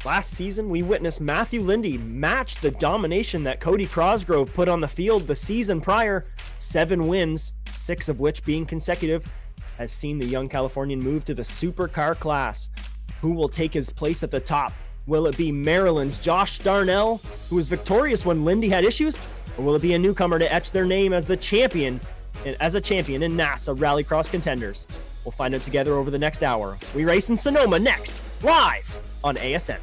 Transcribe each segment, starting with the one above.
Last season, we witnessed Matthew Linde match the domination that Cody Crosgrove put on the field the season prior. 7 wins, 6 of which being consecutive, has seen the young Californian move to the Supercar class. Who will take his place at the top? Will it be Maryland's Josh Darnell, who was victorious when Linde had issues? Or will it be a newcomer to etch their name as a champion in NASA Rallycross Contenders? We'll find out together over the next hour. We race in Sonoma next, live on ASN.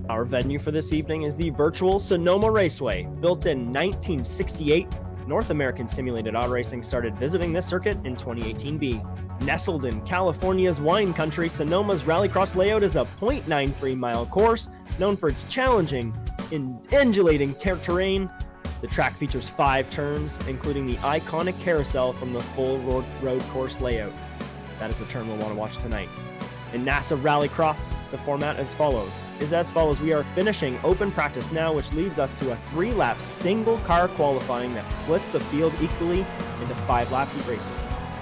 Our venue for this evening is the virtual Sonoma Raceway. Built in 1968, North American Simulated Auto Racing started visiting this circuit in 2018B. Nestled in California's wine country, Sonoma's Rallycross layout is a 0.93-mile course known for its challenging, undulating terrain. The track features 5 turns, including the iconic carousel from the full road course layout. That is the turn we'll want to watch tonight. In NASA Rallycross, the format is as follows. We are finishing open practice now, which leads us to a 3-lap single car qualifying that splits the field equally into 5-lap heat races,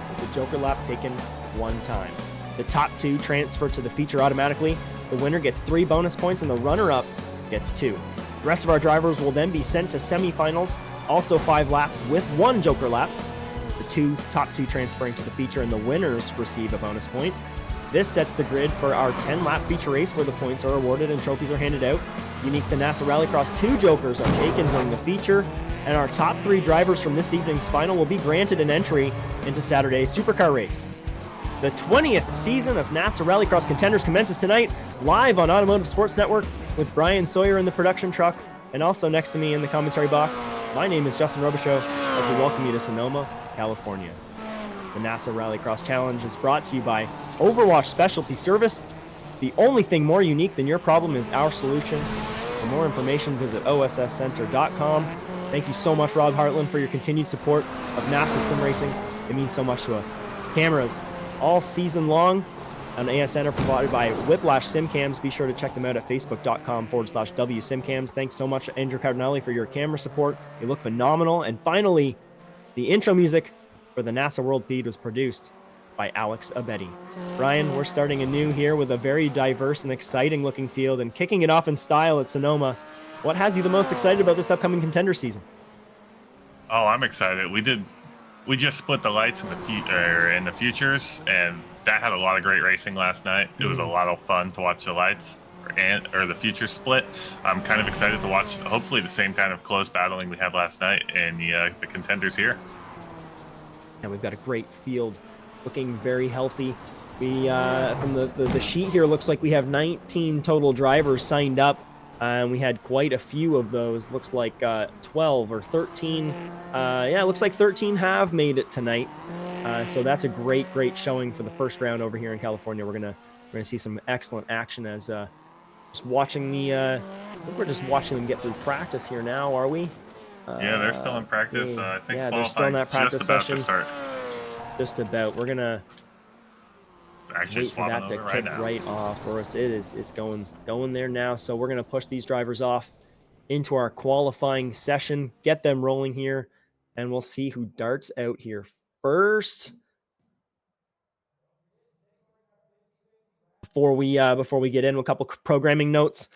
with the Joker lap taken 1 time. The top 2 transfer to the feature automatically. The winner gets 3 bonus points and the runner-up gets 2. The rest of our drivers will then be sent to semifinals, also 5 laps with 1 Joker lap. The top 2 transferring to the feature and the winners receive a bonus point. This sets the grid for our 10-lap feature race where the points are awarded and trophies are handed out. Unique to NASA Rallycross, 2 Jokers are taken during the feature, and our top 3 drivers from this evening's final will be granted an entry into Saturday's Supercar race. The 20th season of NASA Rallycross Contenders commences tonight, live on Automotive Sports Network, with Bryan Sawyer in the production truck, and also next to me in the commentary box. My name is Justin Robichaud, as we welcome you to Sonoma, California. The NASA Rallycross Challenge is brought to you by Overwatch Specialty Service. The only thing more unique than your problem is our solution. For more information, visit osscenter.com. Thank you so much, Rob Hartland, for your continued support of NASA Sim Racing. It means so much to us. Cameras all season long on ASN are provided by Whiplash SimCams. Be sure to check them out at facebook.com/WSimCams. Thanks so much, Andrew Cardinelli, for your camera support. You look phenomenal. And finally, the intro music for the NASA World Feed was produced by Alex Abedi. Bryan, we're starting anew here with a very diverse and exciting looking field and kicking it off in style at Sonoma. What has you the most excited about this upcoming contender season? Oh, I'm excited. We just split the lights in the futures, and that had a lot of great racing last night. It was a lot of fun to watch the lights or the futures split. I'm kind of excited to watch hopefully the same kind of close battling we had last night in the contenders here. And we've got a great field, looking very healthy. We from the sheet here, looks like we have 19 total drivers signed up, and we had quite a few of those. Looks like 12 or 13. Yeah, it looks like 13 have made it tonight. So that's a great showing for the first round over here in California. We're gonna see some excellent action as just watching the. I think we're just watching them get through practice here now, are we? Yeah, they're still in practice. I think they're still in that practice session. To start. Just about. We're gonna actually wait for that to kick right off, or it's going there now. So we're gonna push these drivers off into our qualifying session, get them rolling here, and we'll see who darts out here first. Before we get in, a couple programming notes.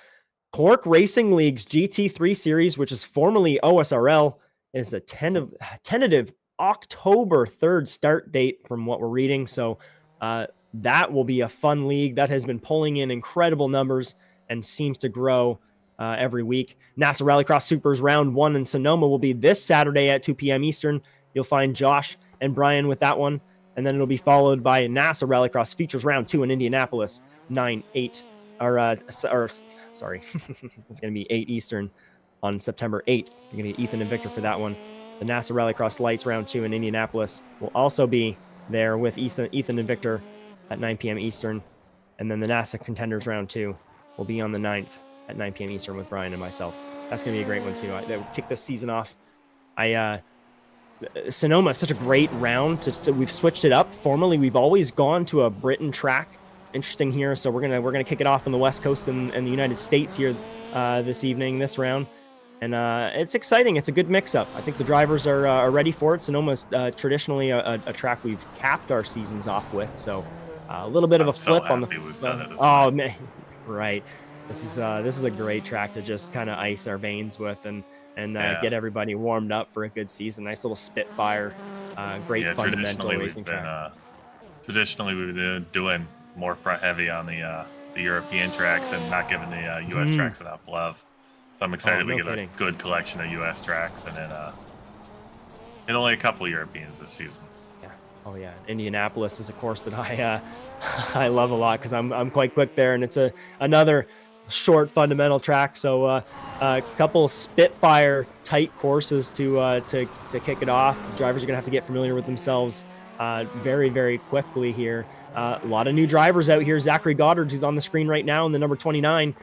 Cork Racing League's GT3 series, which is formerly OSRL, is a tentative October 3rd start date from what we're reading. So that will be a fun league that has been pulling in incredible numbers and seems to grow every week. NASA Rallycross Supers Round 1 in Sonoma will be this Saturday at 2 p.m. Eastern. You'll find Josh and Bryan with that one. And then it'll be followed by NASA Rallycross Features Round 2 in Indianapolis, 9/8. Sorry, it's going to be 8 Eastern on September 8th. You're going to get Ethan and Victor for that one. The NASA Rallycross Lights Round 2 in Indianapolis will also be there with Ethan and Victor at 9 p.m. Eastern. And then the NASA Contenders round 2 will be on the 9th at 9 p.m. Eastern with Bryan and myself. That's going to be a great one, too. That will kick this season off. Sonoma is such a great round. We've switched it up. Formerly, we've always gone to a Britain track. Interesting here. So we're gonna kick it off on the West Coast and the United States here this evening, this round. And it's exciting. It's a good mix-up. I think the drivers are ready for it. Sonoma's traditionally a track we've capped our seasons off with. So a little bit of a flip on the. Oh man, right. This is a great track to just kind of ice our veins with and get everybody warmed up for a good season. Nice little Spitfire, great fundamental racing track. Traditionally, we've been doing more front heavy on the European tracks and not giving the U.S. tracks enough love. So I'm excited we get a good collection of U.S. tracks and then only a couple of Europeans this season. Yeah. Oh yeah. Indianapolis is a course that I love a lot because I'm quite quick there, and it's another short fundamental track. So a couple Spitfire tight courses to kick it off. Drivers are gonna have to get familiar with themselves very, very quickly here. A lot of new drivers out here. Zachary Goddard, who's on the screen right now in the number 29.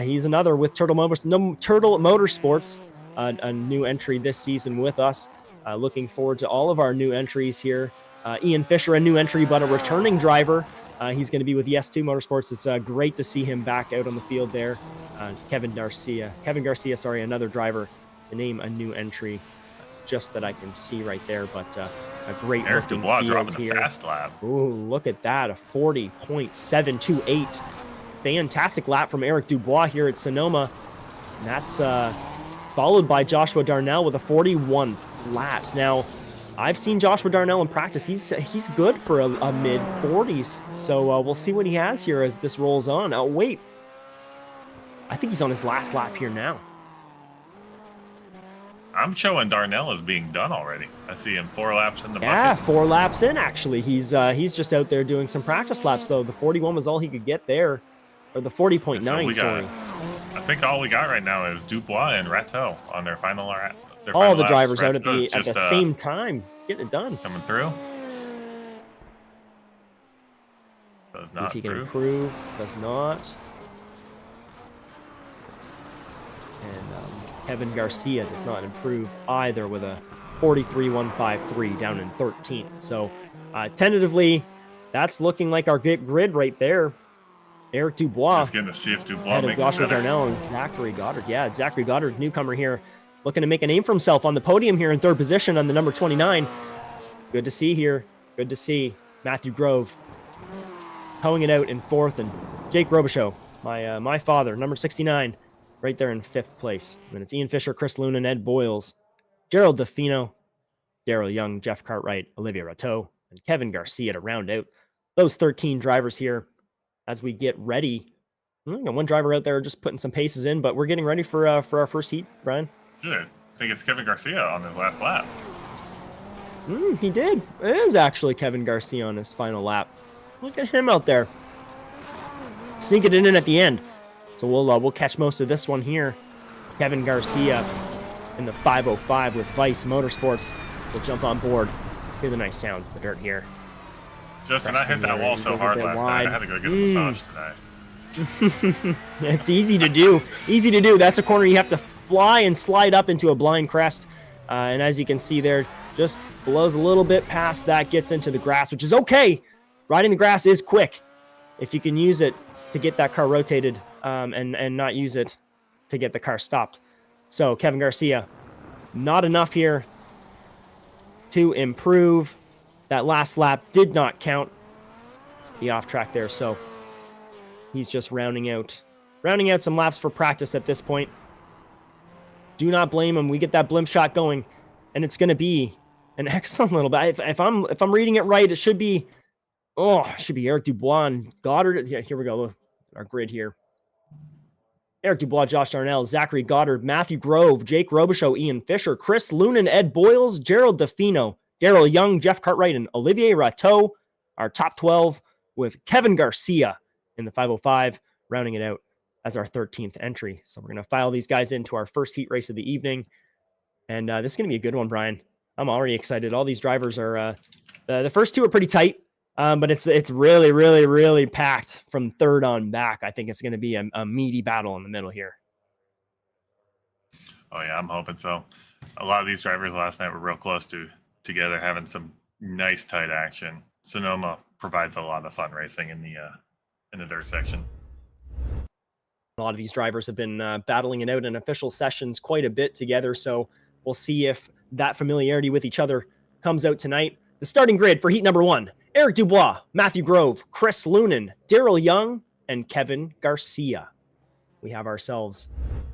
He's another with Turtle Motorsports, a new entry this season with us. Looking forward to all of our new entries here. Ian Fisher, a new entry, but a returning driver. He's going to be with ES2 Motorsports. It's great to see him back out on the field there. Kevin Garcia, another driver. To name a new entry, just that I can see right there, but a great Eric looking Dubois field dropping here. a fast lap. Ooh, look at that, a 40.728. Fantastic lap from Eric Dubois here at Sonoma. And that's followed by Joshua Darnell with a 41 flat. Now, I've seen Joshua Darnell in practice. He's good for a mid-40s. So we'll see what he has here as this rolls on. Oh, wait. I think he's on his last lap here now. I'm showing Darnell as being done already. I see him 4 laps in the bucket. Yeah, 4 laps in, actually. He's just out there doing some practice laps. So the 41 was all he could get there. Or the 40.9, sorry. I think all we got right now is Dubois and Rateau on their final lap. All the drivers out at the same time, getting it done. Coming through. Does not if he can improve, does not. And Kevin Garcia does not improve either with a 43.153 down in 13th. So tentatively, that's looking like our grid right there. Eric Dubois. Just getting to see if Dubois makes Joshua it better. Darnell and Zachary Goddard. Yeah, Zachary Goddard, newcomer here, looking to make a name for himself on the podium here in 3rd position on the number 29. Good to see here. Good to see Matthew Grove towing it out in 4th, and Jake Robichaud, my father, number 69, right there in 5th place. And then it's Ian Fisher, Chris Luna, Ed Boyles, Gerald DeFino, Daryl Young, Jeff Cartwright, Olivia Rateau, and Kevin Garcia to round out those 13 drivers here as we get ready. We got one driver out there just putting some paces in, but we're getting ready for our first heat, Brian. Good. I think it's Kevin Garcia on his last lap. He did. It is actually Kevin Garcia on his final lap. Look at him out there, sneaking it in at the end. So we'll catch most of this one here. Kevin Garcia in the 505 with Vice Motorsports will jump on board. Hear the nice sounds of the dirt here. Justin, I hit that wall so hard last night. I had to go get a massage tonight. It's easy to do. Easy to do. That's a corner you have to fly and slide up into a blind crest. And as you can see there, just blows a little bit past that, gets into the grass, which is okay. Riding the grass is quick if you can use it to get that car rotated and not use it to get the car stopped. So Kevin Garcia, not enough here to improve. That last lap did not count the off track there, so he's just rounding out some laps for practice at this point. Do not blame him. We get that blimp shot going, and it's going to be an excellent little bit. If I'm reading it right, it should be Eric Dubois and Goddard. Yeah, here we go. Our grid here. Eric Dubois, Josh Darnell, Zachary Goddard, Matthew Grove, Jake Robichaud, Ian Fisher, Chris Lunan, Ed Boyles, Gerald DeFino, Daryl Young, Jeff Cartwright, and Olivier Rateau. Our top 12 with Kevin Garcia in the 505, rounding it out as our 13th entry. So we're going to file these guys into our first heat race of the evening. And this is going to be a good one, Brian. I'm already excited. All these drivers are, the first two are pretty tight, but it's really, really, really packed from third on back. I think it's going to be a meaty battle in the middle here. Oh yeah, I'm hoping so. A lot of these drivers last night were real close to together, having some nice tight action. Sonoma provides a lot of fun racing in the dirt section. A lot of these drivers have been battling it out in official sessions quite a bit together, so we'll see if that familiarity with each other comes out tonight. The starting grid for heat number 1, Eric Dubois, Matthew Grove, Chris Lunan, Daryl Young, and Kevin Garcia. We have ourselves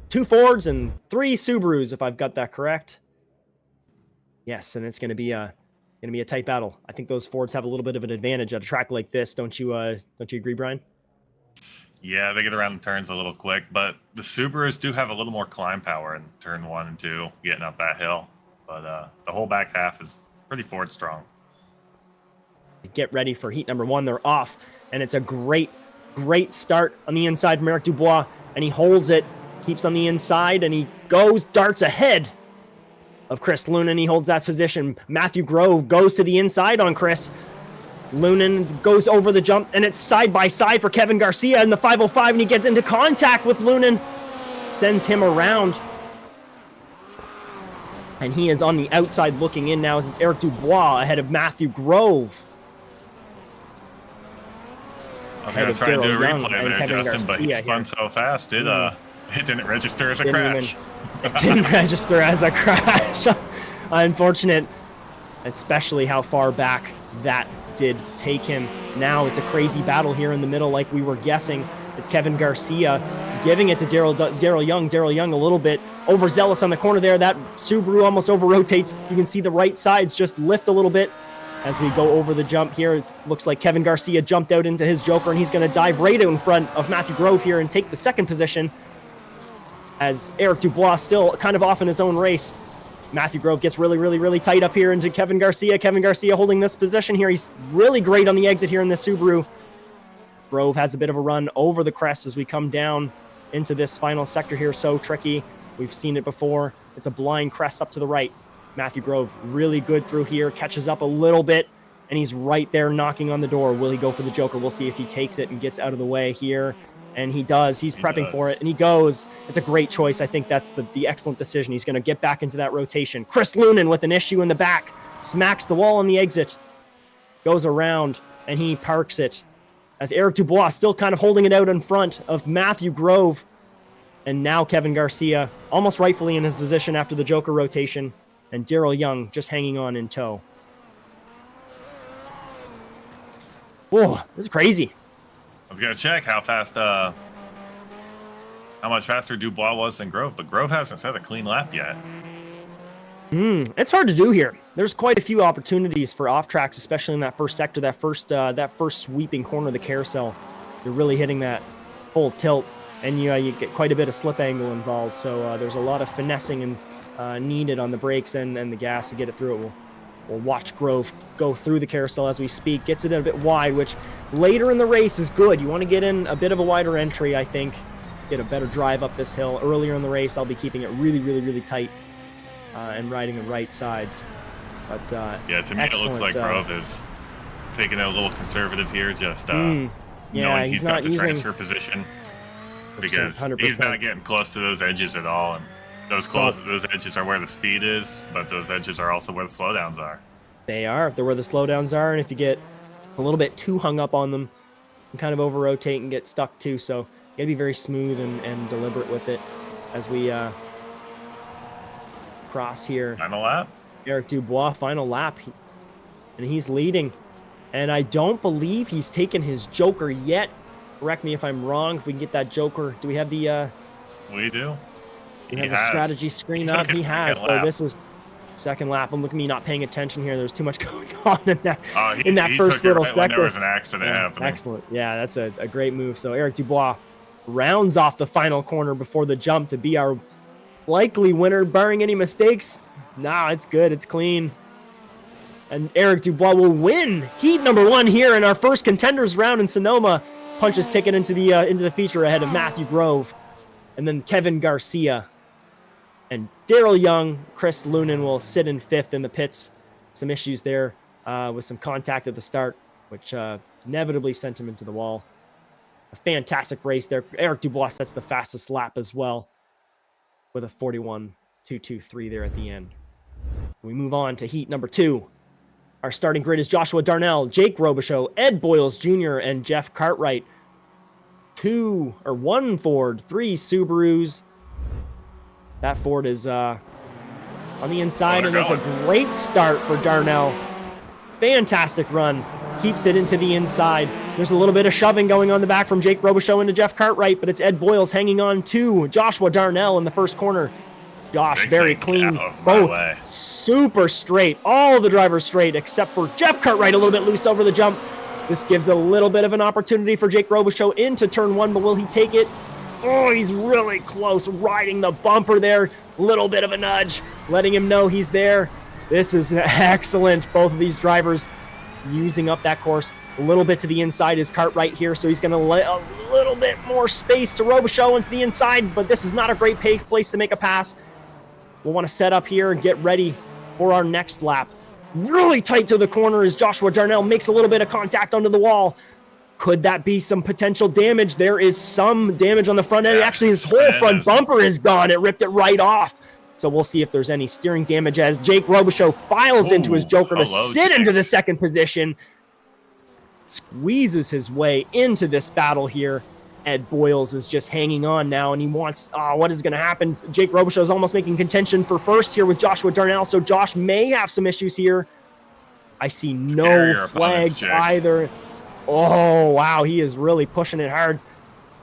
2 Fords and 3 Subarus, if I've got that correct. Yes, and it's going to be a tight battle. I think those Fords have a little bit of an advantage at a track like this. Don't you agree, Bryan? Yeah, they get around the turns a little quick, but the Subarus do have a little more climb power in turn 1 and 2, getting up that hill. But the whole back half is pretty Ford strong. Get ready for heat number 1. They're off, and it's a great start on the inside from Eric Dubois, and he holds it, keeps on the inside, and he darts ahead of Chris Lunan. He holds that position. Matthew Grove goes to the inside on Chris. Lunan goes over the jump, and it's side by side for Kevin Garcia in the 505, and he gets into contact with Lunan, sends him around. And he is on the outside looking in now as it's Eric Dubois ahead of Matthew Grove. I'm going to try and do a replay there, Justin, but he spun so fast, it didn't register as a crash. It didn't register as a crash. Unfortunate, especially how far back that did take him. Now it's a crazy battle here in the middle, like we were guessing. It's Kevin Garcia giving it to Daryl Young. Daryl Young a little bit overzealous on the corner there. That Subaru almost over-rotates. You can see the right sides just lift a little bit as we go over the jump here. It looks like Kevin Garcia jumped out into his Joker, and he's going to dive right out in front of Matthew Grove here and take the second position, as Eric Dubois still kind of off in his own race. Matthew Grove gets really, really, really tight up here into Kevin Garcia. Kevin Garcia holding this position here. He's really great on the exit here in this Subaru. Grove has a bit of a run over the crest as we come down into this final sector here. So tricky. We've seen it before. It's a blind crest up to the right. Matthew Grove really good through here. Catches up a little bit, and he's right there knocking on the door. Will he go for the Joker? We'll see if he takes it and gets out of the way here. And he does. He's prepping for it, and he goes. It's a great choice. I think that's the excellent decision. He's going to get back into that rotation. Chris Lunan with an issue in the back. Smacks the wall on the exit. Goes around, and he parks it. As Eric Dubois still kind of holding it out in front of Matthew Grove. And now Kevin Garcia almost rightfully in his position after the Joker rotation. And Daryl Young just hanging on in tow. Whoa, this is crazy. I was going to check how much faster Dubois was than Grove, but Grove hasn't set a clean lap yet. It's hard to do here. There's quite a few opportunities for off tracks, especially in that first sector, that first sweeping corner of the carousel. You're really hitting that full tilt, and you get quite a bit of slip angle involved. So there's a lot of finessing and needed on the brakes and the gas to get it through it. We'll watch Grove go through the carousel as we speak. Gets it a bit wide, which later in the race is good. You want to get in a bit of a wider entry, I think. Get a better drive up this hill. Earlier in the race, I'll be keeping it really, really, really tight and riding the right sides. But yeah, to me it looks like Grove is taking it a little conservative here, just knowing he's got the transfer position, because 100%. He's not getting close to those edges at all. And those edges are where the speed is, but those edges are also where the slowdowns are. They are. They're where the slowdowns are, and if you get a little bit too hung up on them, you can kind of over-rotate and get stuck too. So you got to be very smooth and deliberate with it as we cross here. Final lap. Eric Dubois, final lap, and he's leading. And I don't believe he's taken his Joker yet. Correct me if I'm wrong. If we can get that Joker, do we have the? We do. We have the strategy screen up. He has. So this is second lap. I'm looking at me not paying attention here. There's too much going on in that first little sector. There was an accident happening. Excellent. Yeah, that's a great move. So Eric Dubois rounds off the final corner before the jump to be our likely winner, barring any mistakes. Nah, it's good. It's clean. And Eric Dubois will win heat number 1 here in our first contenders round in Sonoma. Punches ticket into the feature ahead of Matthew Grove, and then Kevin Garcia. And Daryl Young, Chris Lunan will sit in 5th in the pits. Some issues there with some contact at the start, which inevitably sent him into the wall. A fantastic race there. Eric Dubois sets the fastest lap as well with a 41.223 there at the end. We move on to heat number 2. Our starting grid is Joshua Darnell, Jake Robichaud, Ed Boyles Jr., and Jeff Cartwright. 1 Ford, 3 Subarus. That Ford is on the inside, and it's a great start for Darnell. Fantastic run. Keeps it into the inside. There's a little bit of shoving going on the back from Jake Robichaud into Jeff Cartwright, but it's Ed Boyles hanging on to Joshua Darnell in the first corner. Josh, very clean. Both super straight. All of the drivers straight, except for Jeff Cartwright a little bit loose over the jump. This gives a little bit of an opportunity for Jake Robichaud into turn 1, but will he take it? Oh, he's really close, riding the bumper there. Little bit of a nudge, letting him know he's there. This is excellent. Both of these drivers using up that course. A little bit to the inside is Cartwright here, so he's going to let a little bit more space to Robichaud into the inside, but this is not a great place to make a pass. We'll want to set up here and get ready for our next lap. Really tight to the corner as Joshua Darnell makes a little bit of contact onto the wall. Could that be some potential damage? There is some damage on the front end. Actually, his whole front bumper is gone. It ripped it right off. So we'll see if there's any steering damage as Jake Robichaud files into his Joker to sit into the second position. Squeezes his way into this battle here. Ed Boyles is just hanging on now, and he wants, what is going to happen? Jake Robichaud is almost making contention for first here with Joshua Darnell, so Josh may have some issues here. I see no flags either. Oh, wow, he is really pushing it hard.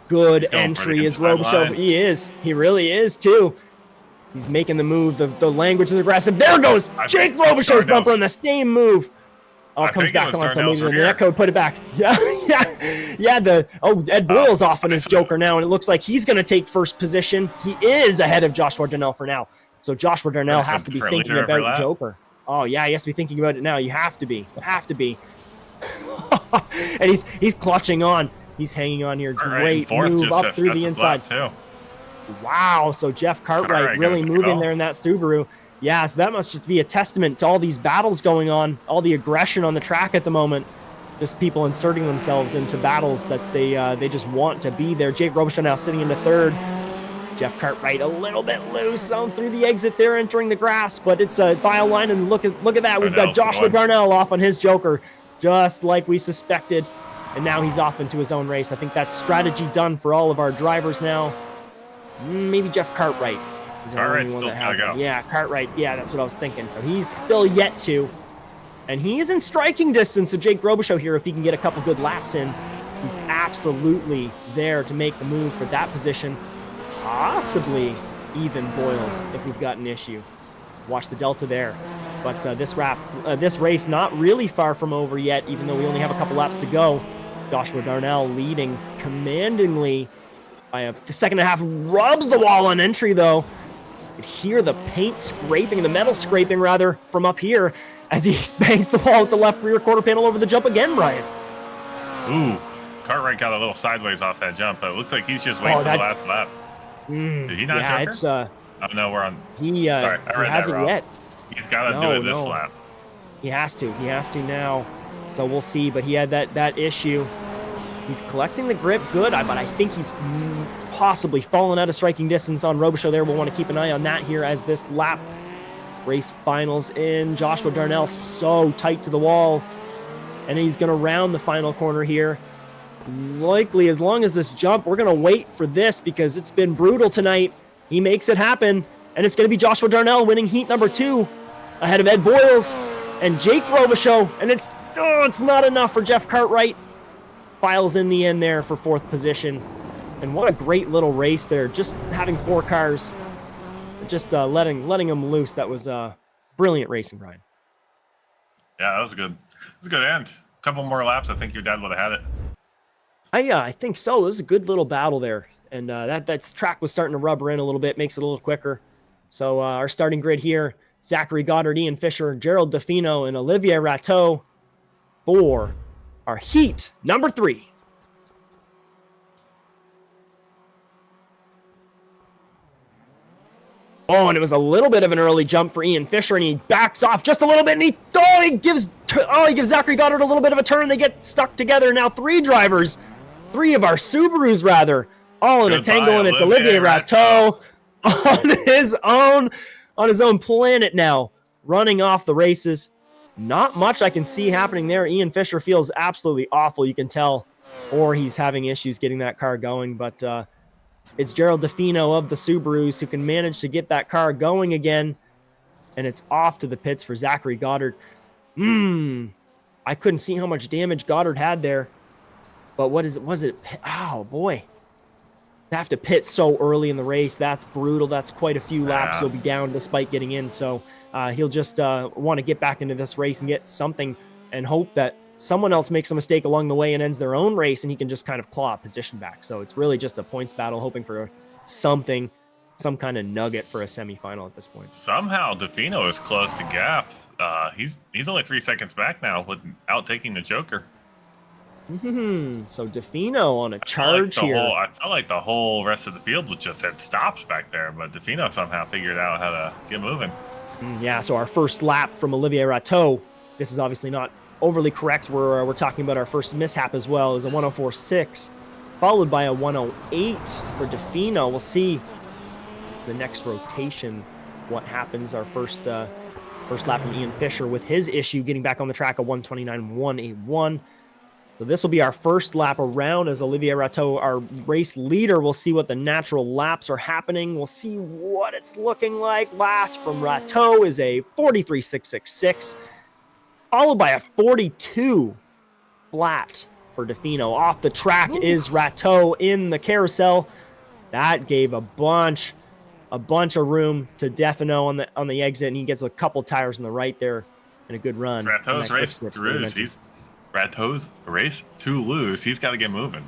Good entry is Robichaud. He is. He really is, too. He's making the move. The language is aggressive. There goes Jake Robichaud's bumper on the same move. Oh, it comes back on. So maybe the net code put it back. Yeah. Ed Boyles off on his Joker now, and it looks like he's going to take first position. He is ahead of Joshua Darnell for now. So Joshua Darnell has to be thinking about Joker. Oh, yeah, he has to be thinking about it now. You have to be. You have to be. And he's clutching on. He's hanging on here. Great move up through the inside. Wow, so Jeff Cartwright really moving there in that Subaru. Yeah, so that must just be a testament to all these battles going on, all the aggression on the track at the moment. Just people inserting themselves into battles that they just want to be there. Jake Robichaud now sitting into third. Jeff Cartwright a little bit loose on through the exit there, entering the grass, but it's a file line, and look at that. We've got Joshua Darnell off on his Joker, just like we suspected, and now he's off into his own race. I think that's strategy done for all of our drivers now. Maybe Jeff Cartwright. Cartwright's still gotta go. Yeah, Cartwright. Yeah, that's what I was thinking. So he's still yet to. And he is in striking distance of Jake Robichaud here if he can get a couple good laps in. He's absolutely there to make the move for that position. Possibly even Boyles if we've got an issue. Watch the delta there. But this race not really far from over yet, even though we only have a couple laps to go. Joshua Darnell leading commandingly by the second and a half. Rubs the wall on entry, though. You could hear the paint scraping, the metal scraping, rather, from up here as he bangs the wall with the left rear quarter panel over the jump again, Bryan. Ooh, Cartwright got a little sideways off that jump, but it looks like he's just waiting for the last lap. Did he not jump her? Oh, no, we're on. He hasn't yet. He's got to do it this lap. He has to. He has to now. So we'll see, but he had that issue. He's collecting the grip good, but I think he's possibly fallen out of striking distance on Robichaud there. We'll want to keep an eye on that here as this lap race finals in. Joshua Darnell so tight to the wall, and he's going to round the final corner here. Likely, as long as this jump, we're going to wait for this because it's been brutal tonight. He makes it happen, and it's going to be Joshua Darnell winning heat number 2 ahead of Ed Boyles and Jake Robichaud, and it's not enough for Jeff Cartwright. Files in the end there for 4th position. And what a great little race there. Just having 4 cars, just letting them loose. That was brilliant racing, Bryan. Yeah, that was good. It was a good end. A couple more laps, I think your dad would have had it. I think so. It was a good little battle there. And that track was starting to rubber in a little bit, makes it a little quicker. So our starting grid here, Zachary Goddard, Ian Fisher, Gerald DeFino, and Olivier Rateau for our heat number 3. Oh, and it was a little bit of an early jump for Ian Fisher, and he backs off just a little bit, and he gives Zachary Goddard a little bit of a turn. They get stuck together. Now three of our Subarus, rather, all in a tangle, and it's Olivier Rateau on his own planet now, running off the races. Not much I can see happening there. Ian Fisher feels absolutely awful, you can tell, or he's having issues getting that car going, but it's Gerald DeFino of the Subarus who can manage to get that car going again, and it's off to the pits for Zachary Goddard. I couldn't see how much damage Goddard had there, but was it? Oh, boy. To have to pit so early in the race, that's brutal. That's quite a few laps he'll be down despite getting in, so he'll just want to get back into this race and get something and hope that someone else makes a mistake along the way and ends their own race, and he can just kind of claw a position back. So it's really just a points battle, hoping for some kind of nugget for a semifinal at this point. Somehow DeFino is close to gap. He's only 3 seconds back now without taking the Joker. So DeFino on a charge here. I felt like the whole rest of the field just had stops back there, but DeFino somehow figured out how to get moving. Yeah, so our first lap from Olivier Rateau. This is obviously not overly correct. We're talking about our first mishap as well, is a 104.6, followed by a 108 for DeFino. We'll see the next rotation what happens. Our first lap from Ian Fisher with his issue getting back on the track, a 129.181. So this will be our first lap around as Olivier Rateau, our race leader. We'll see what the natural laps are happening. We'll see what it's looking like. Last from Rateau is a 43.666, followed by a 42 flat for DeFino. Off the track is Rateau in the carousel. That gave a bunch of room to DeFino on the exit, and he gets a couple tires on the right there and a good run. Rateau's race to lose. Rateau's race to lose. He's got to get moving.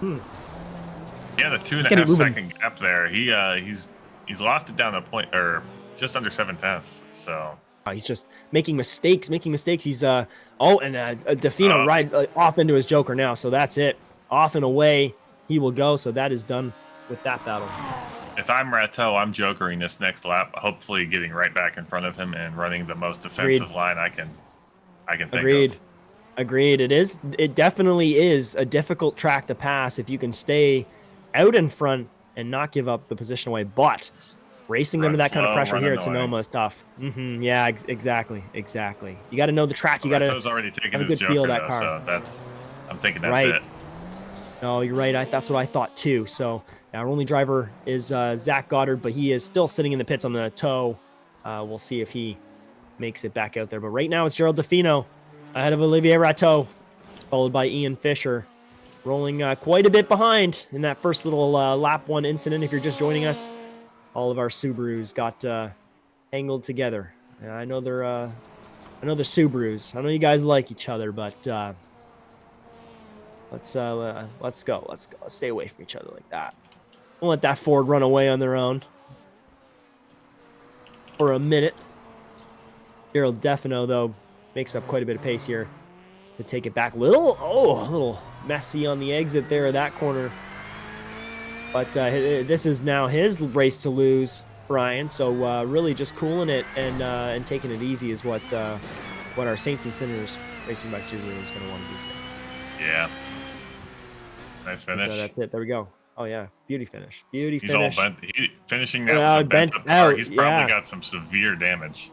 Yeah, the 2.5 second gap there. He's lost it down to a point, or just under 7/10. So he's just making mistakes. He's DeFino right off into his Joker now. So that's it. Off and away he will go. So that is done with that battle. If I'm Rateau, I'm jokering this next lap, hopefully getting right back in front of him and running the most defensive line I can think of. Agreed. It definitely is a difficult track to pass if you can stay out in front and not give up the position away. But racing under that kind of pressure here at Sonoma is tough. Yeah, exactly. You got to know the track. You got to already taken have a good feel of that car. So I'm thinking that's right. it. No, you're right. That's what I thought too. So our only driver is Zach Goddard, but he is still sitting in the pits on the toe. We'll see if he makes it back out there. But right now it's Gerald DeFino ahead of Olivier Rateau, followed by Ian Fisher, rolling quite a bit behind in that first little lap one incident. If you're just joining us, all of our Subarus got angled together. I know they're Subarus. I know you guys like each other, but let's go. Let's stay away from each other like that. Don't let that Ford run away on their own for a minute. Gerald DeFino, though, makes up quite a bit of pace here to take it back. A little messy on the exit there of that corner. But this is now his race to lose, Bryan. So really just cooling it and taking it easy is what our Saints and Sinners Racing by Subaru is going to want to do today. Yeah. Nice finish. So that's it. There we go. Oh, yeah. Beauty finish. He's all bent. Finishing that with a bent up car. He's probably got some severe damage.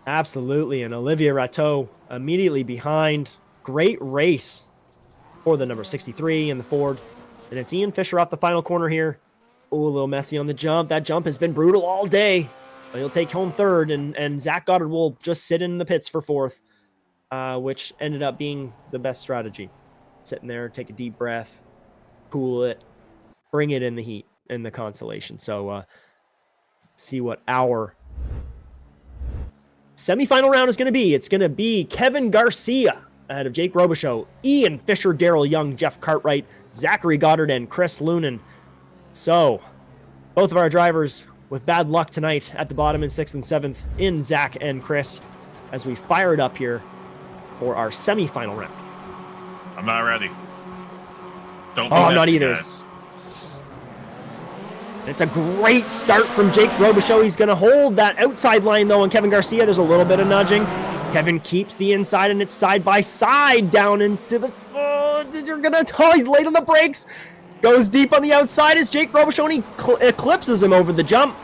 Absolutely, and Olivier Rateau immediately behind. Great race for the number 63 in the Ford. And it's Ian Fisher off the final corner here. Oh, a little messy on the jump. That jump has been brutal all day. But he'll take home third, and Zach Goddard will just sit in the pits for fourth, which ended up being the best strategy. Sitting there, take a deep breath, cool it, bring it in the heat, in the consolation. So see what our semifinal round is going to be. It's going to be Kevin Garcia ahead of Jake Robichaud, Ian Fisher, Daryl Young, Jeff Cartwright, Zachary Goddard, and Chris Lunan. So both of our drivers with bad luck tonight at the bottom in 6th and 7th in Zach and Chris as we fire it up here for our semifinal round. I'm not ready. I'm not either. Guys. It's a great start from Jake Robichaud. He's going to hold that outside line, though, and Kevin Garcia, there's a little bit of nudging. Kevin keeps the inside, and it's side by side down into the... he's late on the brakes. Goes deep on the outside as Jake Robichaud, he eclipses him over the jump.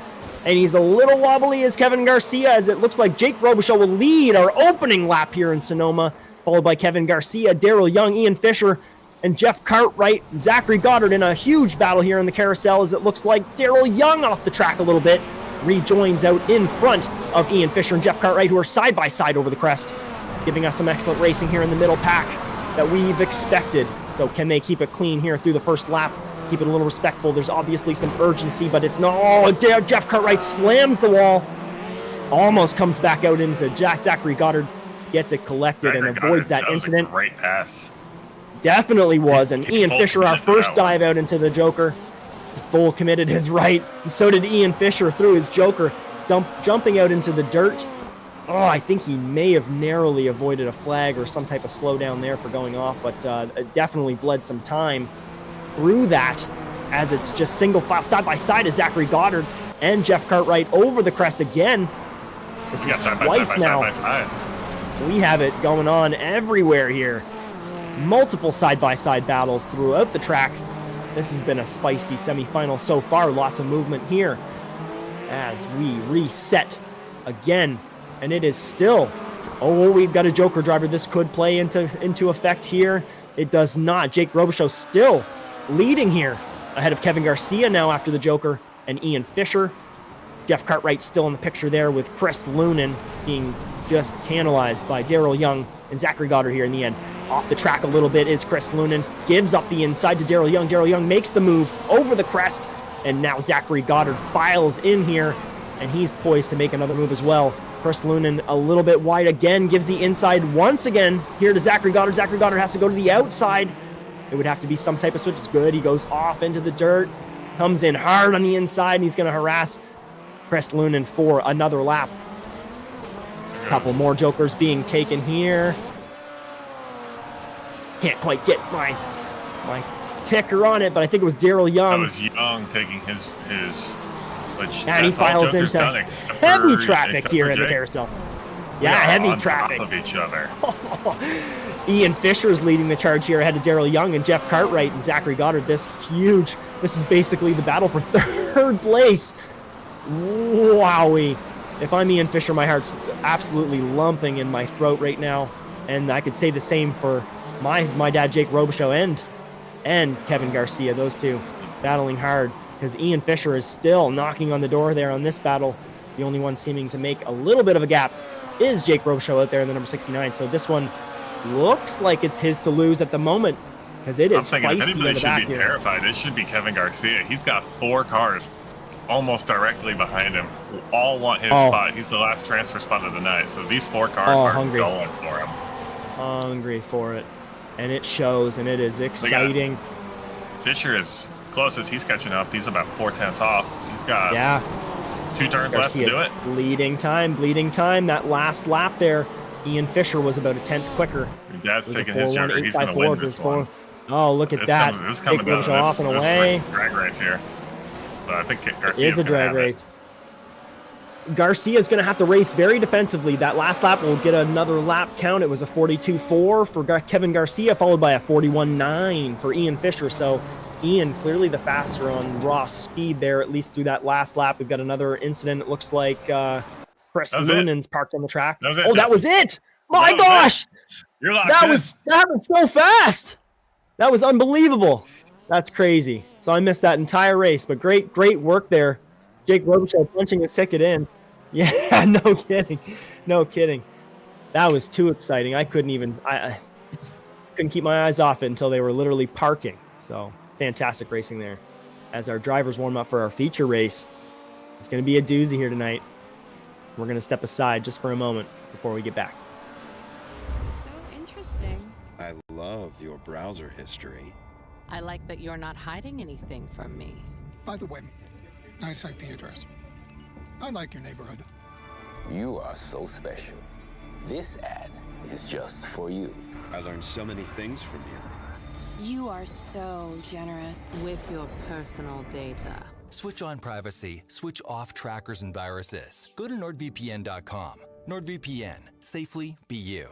And he's a little wobbly as Kevin Garcia, as it looks like Jake Robichaud will lead our opening lap here in Sonoma, followed by Kevin Garcia, Darrell Young, Ian Fisher, and Jeff Cartwright. Zachary Goddard in a huge battle here in the carousel, as it looks like Darrell Young off the track a little bit rejoins out in front of Ian Fisher and Jeff Cartwright, who are side by side over the crest, giving us some excellent racing here in the middle pack that we've expected. So can they keep it clean here through the first lap? Keep it a little respectful. There's obviously some urgency, but it's not. Oh, Jeff Cartwright slams the wall. Almost comes back out into Zachary Goddard. Gets it collected and avoids that incident. Great pass. Definitely was. And Ian Fisher, our first dive out into the Joker. Full committed his right. And so did Ian Fisher through his Joker, jumping out into the dirt. Oh, I think he may have narrowly avoided a flag or some type of slowdown there for going off, but it definitely bled some time through that, as it's just single file side by side as Zachary Goddard and Jeff Cartwright over the crest again. This is twice now. We have it going on everywhere here. Multiple side-by-side battles throughout the track. This has been a spicy semifinal so far. Lots of movement here as we reset again. And it is still, oh, we've got a Joker driver. This could play into effect here. It does not. Jake Robichaud still leading here ahead of Kevin Garcia now after the Joker and Ian Fisher. Jeff Cartwright still in the picture there, with Chris Lunan being just tantalized by Darrell Young and Zachary Goddard here in the end. Off the track a little bit is Chris Lunan. Gives up the inside to Darrell Young. Darrell Young makes the move over the crest, and now Zachary Goddard files in here, and he's poised to make another move as well. Chris Lunan a little bit wide again, gives the inside once again here to Zachary Goddard. Zachary Goddard has to go to the outside. It would have to be some type of switch. It's good. He goes off into the dirt, comes in hard on the inside, and he's going to harass Chris Lunan for another lap. A couple more Jokers being taken here. Can't quite get my ticker on it, but I think it was Darrell Young. That was Young taking his which, and he files into heavy traffic here at the carousel. Yeah, heavy traffic. Of each other. Ian Fisher is leading the charge here ahead of Darrell Young and Jeff Cartwright and Zachary Goddard. This is basically the battle for third place. Wowie. If I'm Ian Fisher, my heart's absolutely lumping in my throat right now. And I could say the same for my dad, Jake Robichaud, and Kevin Garcia. Those two battling hard, because Ian Fisher is still knocking on the door there on this battle. The only one seeming to make a little bit of a gap is Jake Robichaud out there in the number 69. So this one looks like it's his to lose at the moment, because it is feisty in the back here. If anybody should be terrified, it should be Kevin Garcia. He's got 4 cars almost directly behind him who all want his spot. He's the last transfer spot of the night. So these 4 cars are going for him. Hungry for it. And it shows, and it is exciting. Fisher is closest. He's catching up. He's about 4/10 off. He's got 2 turns left to do it. Bleeding time. That last lap there, Ian Fisher was about a 10th quicker. Dad's taking his Joker. He's going to win this one. Oh, look at that. This is coming down. Off and away. Drag race here. So I think Garcia's is a drag race. Garcia's going to have to race very defensively. That last lap will get another lap count. It was a 42.4 for Kevin Garcia, followed by a 41.9 for Ian Fisher. So Ian clearly the faster on raw speed there, at least through that last lap. We've got another incident. It looks like Chris Lunan's parked on the track. That was it. My gosh. That happened so fast. That was unbelievable. That's crazy. So I missed that entire race, but great work there. Jake Robichaud punching his ticket in. Yeah, no kidding. That was too exciting. I couldn't keep my eyes off it until they were literally parking. So fantastic racing there. As our drivers warm up for our feature race, it's going to be a doozy here tonight. We're going to step aside just for a moment before we get back. So interesting. I love your browser history. I like that you're not hiding anything from me. By the way, nice IP address. I like your neighborhood. You are so special. This ad is just for you. I learned so many things from you. You are so generous. With your personal data. Switch on privacy, switch off trackers and viruses. Go to nordvpn.com. NordVPN. Safely be you.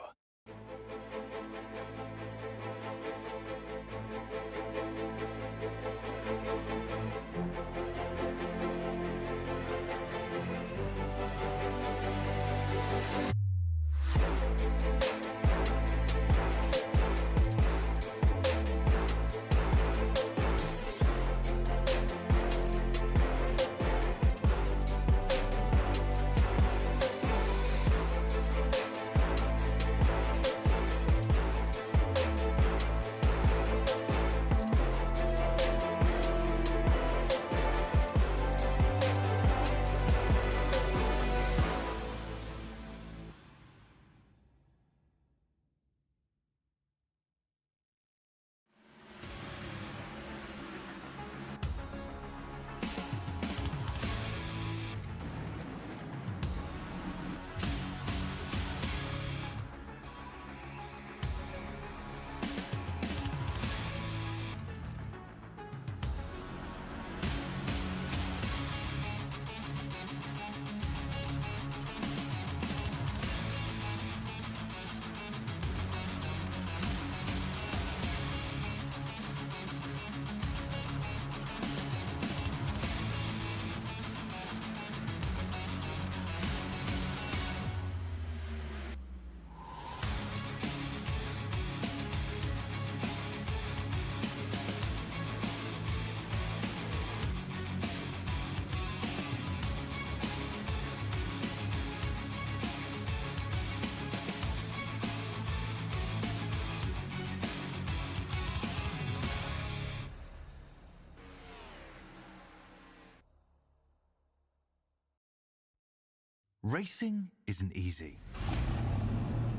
Racing isn't easy,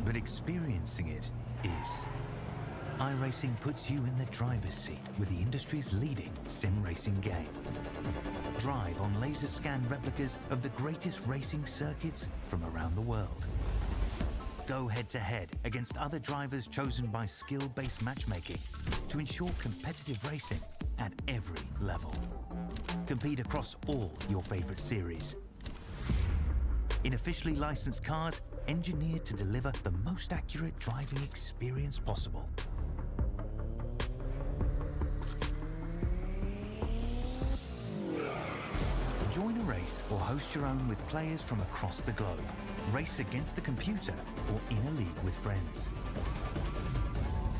but experiencing it is. iRacing puts you in the driver's seat with the industry's leading sim racing game. Drive on laser scan replicas of the greatest racing circuits from around the world. Go head-to-head against other drivers chosen by skill-based matchmaking to ensure competitive racing at every level. Compete across all your favorite series. In officially licensed cars, engineered to deliver the most accurate driving experience possible. Join a race or host your own with players from across the globe. Race against the computer or in a league with friends.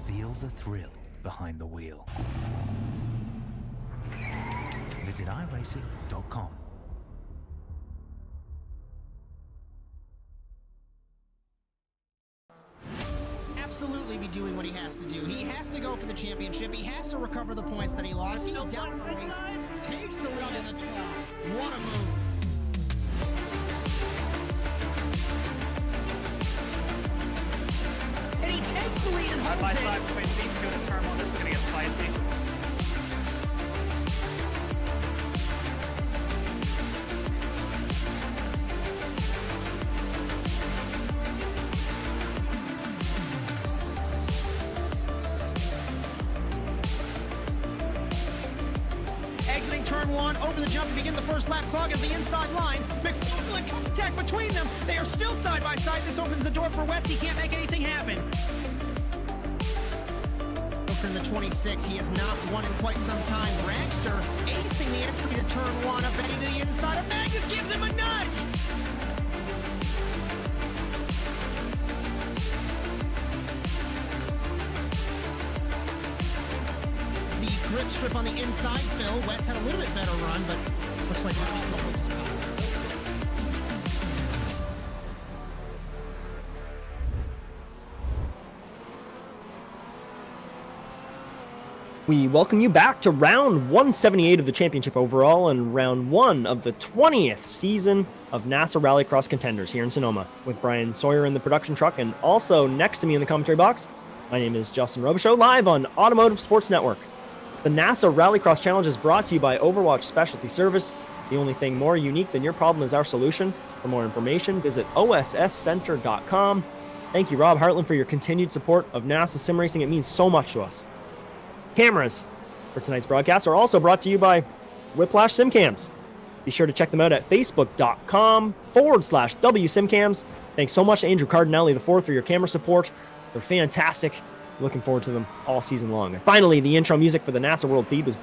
Feel the thrill behind the wheel. Visit iRacing.com. Absolutely be doing what he has to do. He has to go for the championship. He has to recover the points that he lost. He's down the race, takes the lead in the 12. What a move. And he takes the lead and holds it. Side between these two in a turn one. This is going to get spicy. Turn one, over the jump to begin the first lap, clogging the inside line. McFarland contact between them. They are still side by side. This opens the door for Wetz. He can't make anything happen. From the 26, he has not won in quite some time. Dragster acing the entry to turn one, a Betty to the inside of Magnus gives him a nudge. Grip strip on the inside, Phil. Wetz had a little bit better run, but looks like Robbie's going to hold his power. We welcome you back to round 178 of the championship overall and round 1 of the 20th season of NASA Rallycross Contenders here in Sonoma with Bryan Sawyer in the production truck, and also next to me in the commentary box, my name is Justin Robichaud, live on Automotive Sports Network. The NASA Rallycross Challenge is brought to you by Overwatch Specialty Service. The only thing more unique than your problem is our solution. For more information, visit osscenter.com. Thank you, Rob Hartland, for your continued support of NASA Sim Racing. It means so much to us. Cameras for tonight's broadcast are also brought to you by Whiplash Simcams. Be sure to check them out at facebook.com/WSimcams. Thanks so much to Andrew Cardinelli IV for your camera support. They're fantastic. Looking forward to them all season long. And finally, the intro music for the NASA World feed was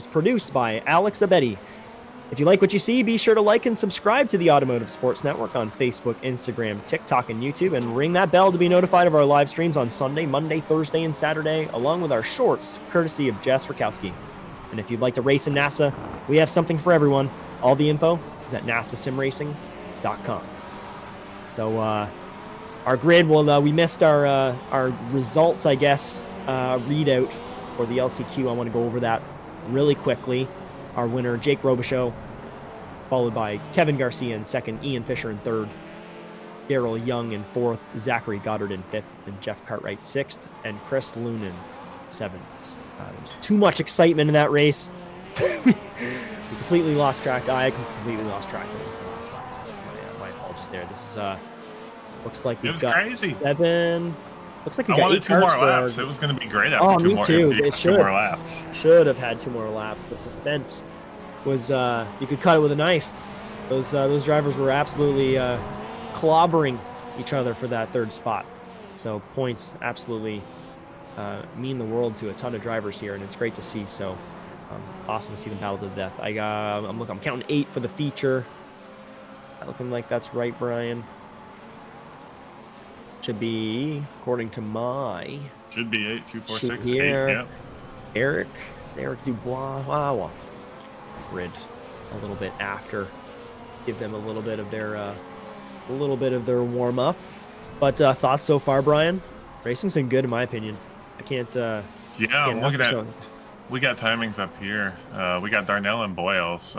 produced by Alex Abetti. If you like what you see, be sure to like and subscribe to the Automotive Sports Network on Facebook, Instagram, TikTok, and YouTube, and ring that bell to be notified of our live streams on Sunday, Monday, Thursday, and Saturday, along with our shorts, courtesy of Jess Rakowski. And if you'd like to race in NASA, we have something for everyone. All the info is at nasasimracing.com. So our grid, we missed our results, I guess, readout for the LCQ. I want to go over that really quickly. Our winner, Jake Robichaud, followed by Kevin Garcia in second, Ian Fisher in third, Daryl Young in fourth, Zachary Goddard in fifth, and Jeff Cartwright sixth, and Chris Loonan seventh. There was too much excitement in that race. We completely lost track. I completely lost track. That was the last lap, so that's my apologies there. This is looks like we've got crazy. 7. Looks like we got 8 wanted 2 more cars laps. It was going to be great after me too. It two more laps. Should have had 2 more laps. The suspense was you could cut it with a knife. Those drivers were absolutely clobbering each other for that third spot. So points absolutely mean the world to a ton of drivers here, and it's great to see. So awesome to see them battle to the death. I'm counting 8 for the feature. Looking like that's right, Brian. Should be, according to my... Should be 8, 2, 4, 6, 8, here. yeah. Eric Dubois. Wow. Grid a little bit after. Give them a little bit of their warm up. But thoughts so far, Brian? Racing's been good in my opinion. I can't. Yeah, look at that. We got timings up here. We got Darnell and Boyles.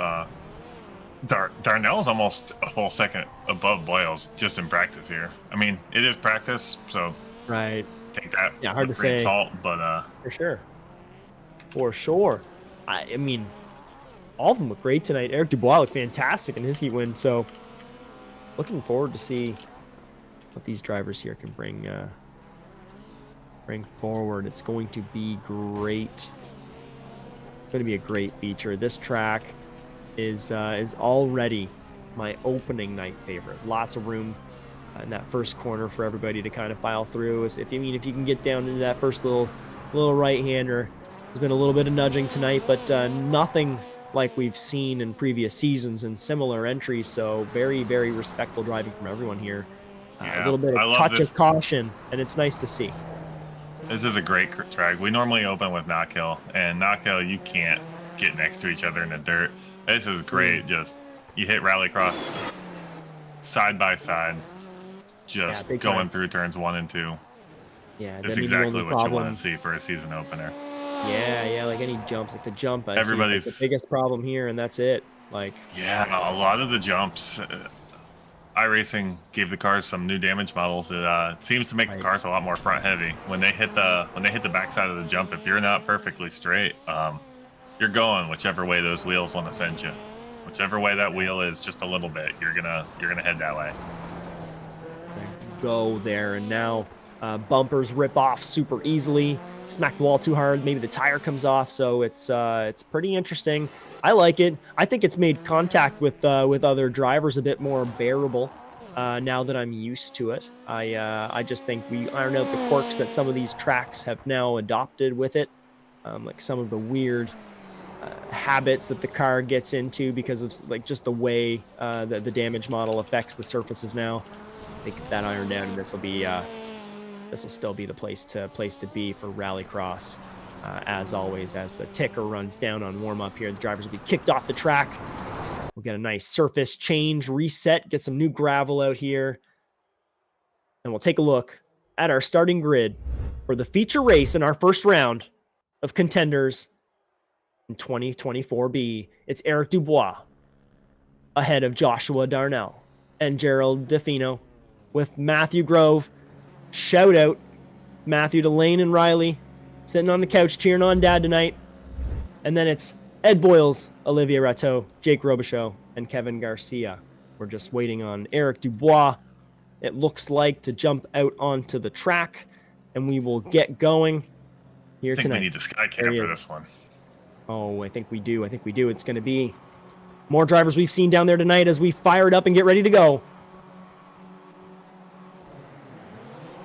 Darnell's almost a full second above Boyles just in practice here. I mean, it is practice, so right. Take that. Yeah, hard to with a grain of say. salt, but for sure. I mean, all of them look great tonight. Eric Dubois looked fantastic in his heat win. So, looking forward to see what these drivers here can bring forward. It's going to be great. It's going to be a great feature. This track is already my opening night favorite. Lots of room in that first corner for everybody to kind of file through. If you can get down into that first little right-hander. There's been a little bit of nudging tonight, but nothing like we've seen in previous seasons and similar entries. So very, very respectful driving from everyone here. A little bit of touch of caution, and it's nice to see. This is a great track. We normally open with Knockhill, and Knockhill, you can't get next to each other in the dirt. This is great. Just you hit Rallycross side by side, just going through turns 1 and 2. Yeah, it's exactly what you want to see for a season opener. Yeah, like any jumps, like the jump. Everybody's the biggest problem here, and that's it. Like a lot of the jumps. iRacing gave the cars some new damage models. It seems to make the cars a lot more front heavy. When they hit the backside of the jump, if you're not perfectly straight, you're going whichever way those wheels want to send you. Whichever way that wheel is, just a little bit, you're gonna head that way. Go there, and now bumpers rip off super easily. Smack the wall too hard, maybe the tire comes off. So it's pretty interesting. I like it. I think it's made contact with other drivers a bit more bearable now that I'm used to it. I just think we iron out the quirks that some of these tracks have now adopted with it, like some of the weird habits that the car gets into because of like just the way that the damage model affects the surfaces now. I think that ironed out, and this will still be the place to be for Rallycross. As always, as the ticker runs down on warm-up here, the drivers will be kicked off the track. We'll get a nice surface change, reset, get some new gravel out here. And we'll take a look at our starting grid for the feature race in our first round of Contenders in 2024B. It's Eric Dubois ahead of Joshua Darnell and Gerald DeFino with Matthew Grove. Shout out Matthew to Lane and Riley, sitting on the couch cheering on Dad tonight. And then it's Ed Boyles, Olivier Rateau, Jake Robichaud, and Kevin Garcia. We're just waiting on Eric Dubois, it looks like, to jump out onto the track, and we will get going here tonight. I think we need the sky cam for this one. Oh, I think we do. It's going to be more drivers we've seen down there tonight as we fire it up and get ready to go.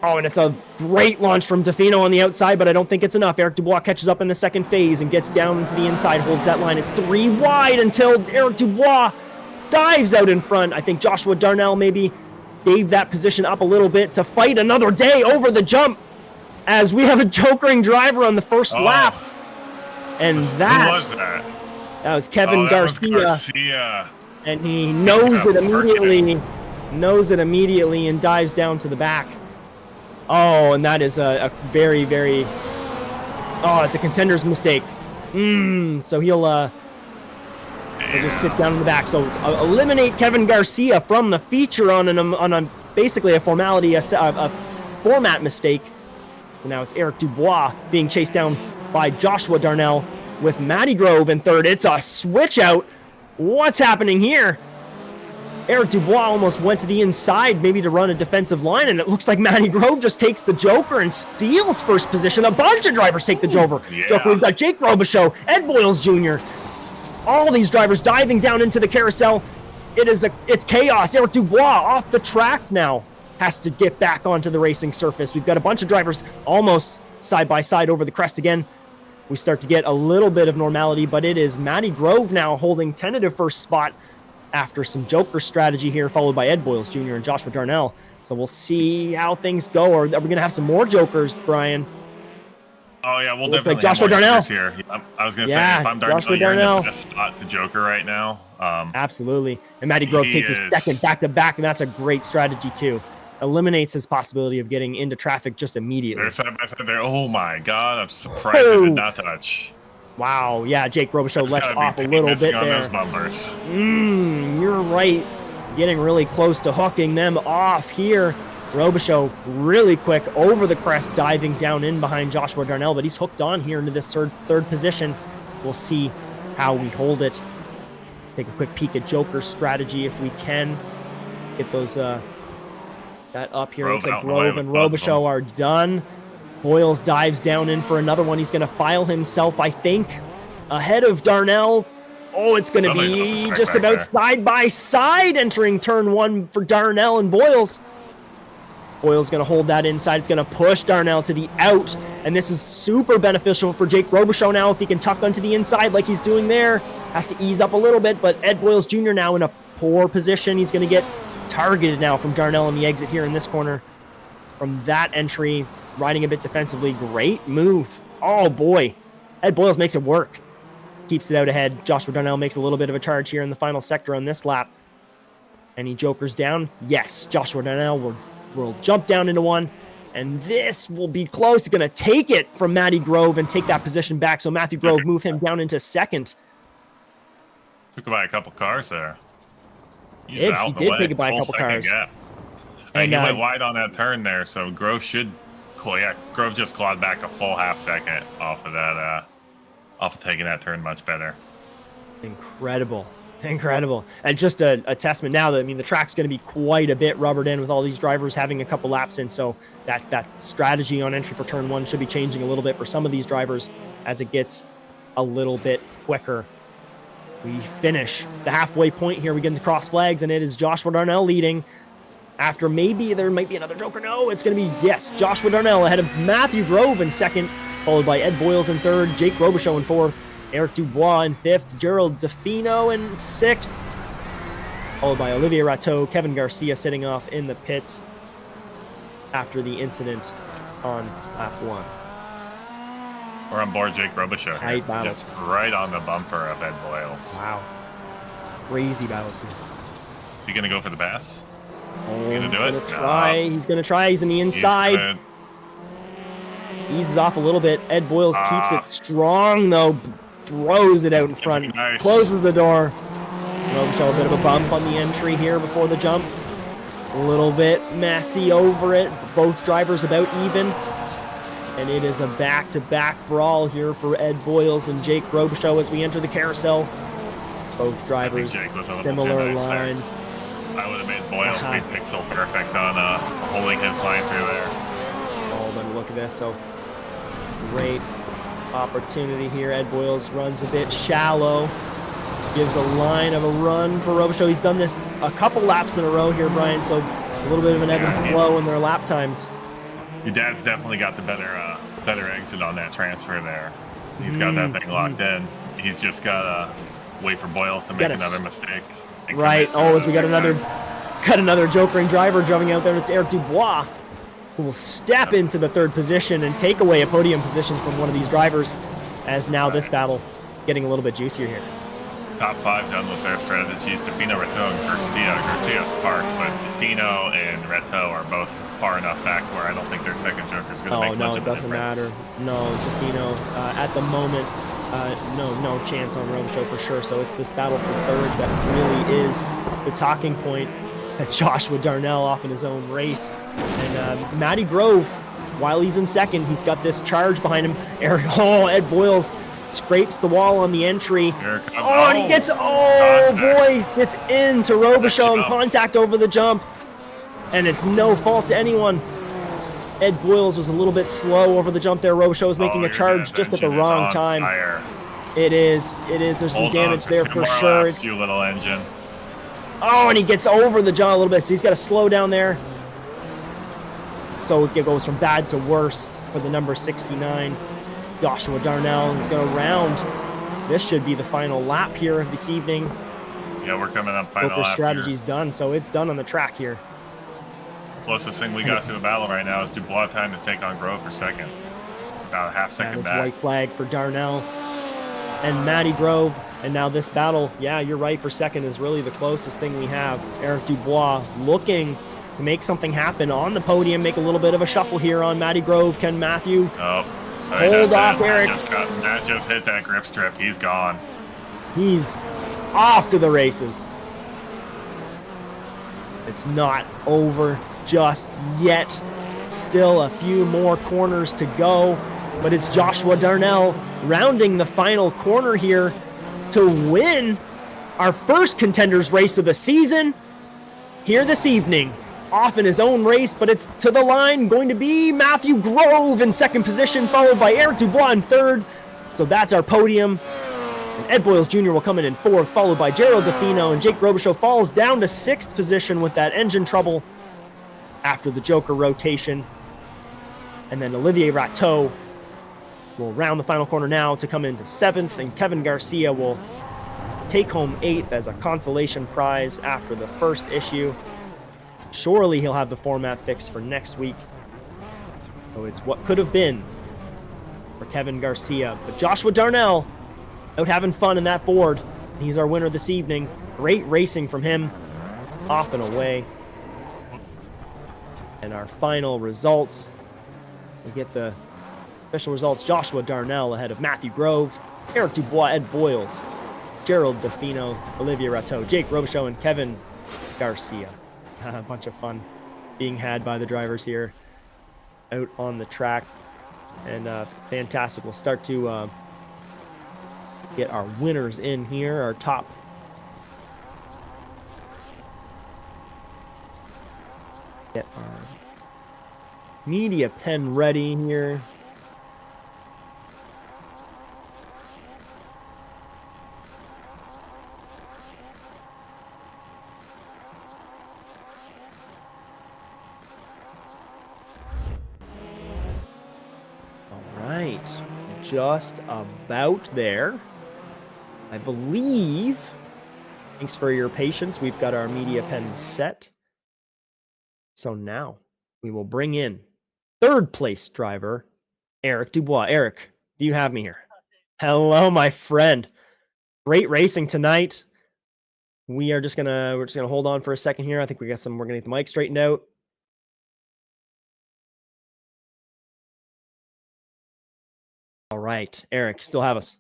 Oh, and it's a great launch from Tofino on the outside, but I don't think it's enough. Eric Dubois catches up in the second phase and gets down into the inside, holds that line. It's 3 wide until Eric Dubois dives out in front. I think Joshua Darnell maybe gave that position up a little bit to fight another day over the jump as we have a jokering driver on the first lap. And who was that? That was Kevin Garcia. And he knows it immediately and dives down to the back. Oh, and that is a very, very... Oh, it's a contender's mistake. So he'll just sit down in the back. So eliminate Kevin Garcia from the feature on a basically a formality, a format mistake. So now it's Eric Dubois being chased down by Joshua Darnell with Matty Grove in third. It's a switch out. What's happening here? Eric Dubois almost went to the inside, maybe to run a defensive line, and it looks like Matty Grove just takes the Joker and steals first position. A bunch of drivers take the Joker. We've got Jake Robichaud, Ed Boyles Jr., all these drivers diving down into the carousel. It's chaos. Eric Dubois off the track now has to get back onto the racing surface. We've got a bunch of drivers almost side by side over the crest again. We start to get a little bit of normality, but it is Matty Grove now holding tentative first spot after some Joker strategy here, followed by Ed Boyles Jr. and Joshua Darnell. So we'll see how things go. Are we going to have some more Jokers, Brian? Oh, yeah, we'll definitely Joshua have more Darnell here. I was going to say, if I'm Darnell, you're in the best spot to Joker right now. Absolutely. And Matty Grove takes his second back-to-back, and that's a great strategy, too. Eliminates his possibility of getting into traffic just immediately. They're side by side there. Oh, my God. I'm surprised they did not touch. Wow, yeah, Jake Robichaud lets off a little bit there. Those bumpers. You're right. Getting really close to hooking them off here. Robichaud really quick over the crest, diving down in behind Joshua Darnell, but he's hooked on here into this third position. We'll see how we hold it. Take a quick peek at Joker's strategy if we can. Get those that up here. Looks like Grove and Robichaud are done. Boyles dives down in for another one. He's going to file himself, I think, ahead of Darnell. Oh, it's going to be just about side by side entering turn one for Darnell and Boyles. Boyles going to hold that inside. It's going to push Darnell to the out. And this is super beneficial for Jake Robichaud now if he can tuck onto the inside like he's doing there. Has to ease up a little bit, but Ed Boyles Jr. now in a poor position. He's going to get targeted now from Darnell on the exit here in this corner. From that entry, riding a bit defensively. Great move. Oh, boy. Ed Boyles makes it work. Keeps it out ahead. Joshua Darnell makes a little bit of a charge here in the final sector on this lap. Any Jokers down? Yes. Joshua Darnell will jump down into one. And this will be close. He's going to take it from Matty Grove and take that position back. So Matthew Grove move him down into second. Took it by a couple cars there. He did take it by a couple cars. And he went wide on that turn there, so Grove should... Grove just clawed back a full half second off of that, off of taking that turn much better. Incredible. And just a testament now that, I mean, the track's going to be quite a bit rubbered in with all these drivers having a couple laps in, so that strategy on entry for turn one should be changing a little bit for some of these drivers as it gets a little bit quicker. We finish the halfway point here. We get into cross flags, and it is Joshua Darnell leading. After maybe there might be another Joker. No, it's going to be, yes, Joshua Darnell ahead of Matthew Grove in second, followed by Ed Boyles in third, Jake Robichaud in fourth, Eric Dubois in fifth, Gerald Tofino in sixth, followed by Olivier Rateau, Kevin Garcia sitting off in the pits after the incident on lap one. We're on board Jake Robichaud here. Just right on the bumper of Ed Boyles. Wow. Crazy battles. Is he going to go for the pass? Oh, he's going to try. He's going to try. He's in the inside. Eases off a little bit. Ed Boyles keeps it strong, though. Throws it out in front. Nice. Closes the door. Robichaud, a bit of a bump on the entry here before the jump. A little bit messy over it. Both drivers about even. And it is a back-to-back brawl here for Ed Boyles and Jake Robichaud as we enter the carousel. Both drivers, similar lines. I would have made Boyles be pixel perfect on holding his line through there. Oh, but look at this. So great opportunity here. Ed Boyles runs a bit shallow. Gives the line of a run for Robichaud. He's done this a couple laps in a row here, Bryan, so a little bit of an ebb and flow in their lap times. Your dad's definitely got the better exit on that transfer there. He's got that thing locked in. He's just got to wait for Boyles to make another mistake. Right. Oh, as we got another jokering driver driving out there. It's Eric Dubois, who will step into the third position and take away a podium position from one of these drivers, as now this battle getting a little bit juicier here. Top 5 done with their strategies. Defino, Rateau, and Garcia. Garcia's parked, but Defino and Rateau are both far enough back where I don't think their second joker's going to make much of a difference. Oh, no, it doesn't matter. No, Defino, at the moment, no chance on Robichaud for sure. So it's this battle for third that really is the talking point. Joshua Darnell off in his own race. And Matty Grove, while he's in second, he's got this charge behind him. Ed Boyles scrapes the wall on the entry. And he gets, gets into Robichaud and contact over the jump. And it's no fault to anyone. Ed Boyles was a little bit slow over the jump there. Robichaud was making a charge just at the wrong time. Fire. It is. There's some damage there for sure. Laps, you little engine. Oh, and he gets over the jump a little bit, so he's got to slow down there. So it goes from bad to worse for the number 69, Joshua Darnell. He's going to round. This should be the final lap here this evening. Yeah, we're coming up final lap. Strategy's here. Done, so it's done on the track here. Closest thing we got to a battle right now is Dubois time to take on Grove for second. About a half-second back. White flag for Darnell and Matty Grove. And now this battle, yeah, you're right, for second is really the closest thing we have. Eric Dubois looking to make something happen on the podium, make a little bit of a shuffle here on Matty Grove. Can Matthew hold off Eric? Matt just hit that grip strip. He's gone. He's off to the races. It's not over just yet. Still a few more corners to go, but it's Joshua Darnell rounding the final corner here to win our first Contenders race of the season here this evening. Off in his own race, but it's to the line going to be Matthew Grove in second position, followed by Eric Dubois in third. So that's our podium. And Ed Boyles Jr. will come in fourth, followed by Gerald Defino, and Jake Robichaud falls down to sixth position with that engine trouble after the Joker rotation. And then Olivier Rateau will round the final corner now to come into seventh, and Kevin Garcia will take home eighth as a consolation prize after the first issue. Surely he'll have the format fixed for next week. So it's what could have been for Kevin Garcia. But Joshua Darnell out having fun in that Ford. He's our winner this evening. Great racing from him. Off and away. And our final results. We get the official results. Joshua Darnell ahead of Matthew Grove, Eric Dubois, Ed Boyles, Gerald Defino, Olivier Rateau, Jake Robichaud, and Kevin Garcia. A bunch of fun being had by the drivers here out on the track. And fantastic. We'll start to get our winners in here, our top. Get our media pen ready here. Just about there, I believe. Thanks for your patience. We've got our media pen set. So now we will bring in third place driver, Eric Dubois. Eric, do you have me here? Hello, my friend. Great racing tonight. We're just gonna hold on for a second here. I think we're gonna get the mic straightened out. All right, Eric, still have us.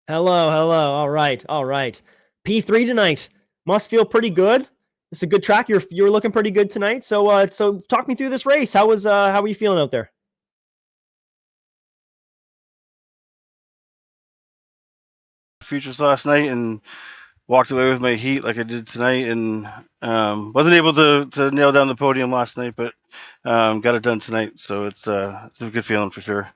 Hello. All right. P3 tonight. Must feel pretty good. It's a good track. You're looking pretty good tonight. So talk me through this race. How were you feeling out there? Futures last night and walked away with my heat like I did tonight, and wasn't able to nail down the podium last night, but got it done tonight. So it's a good feeling for sure.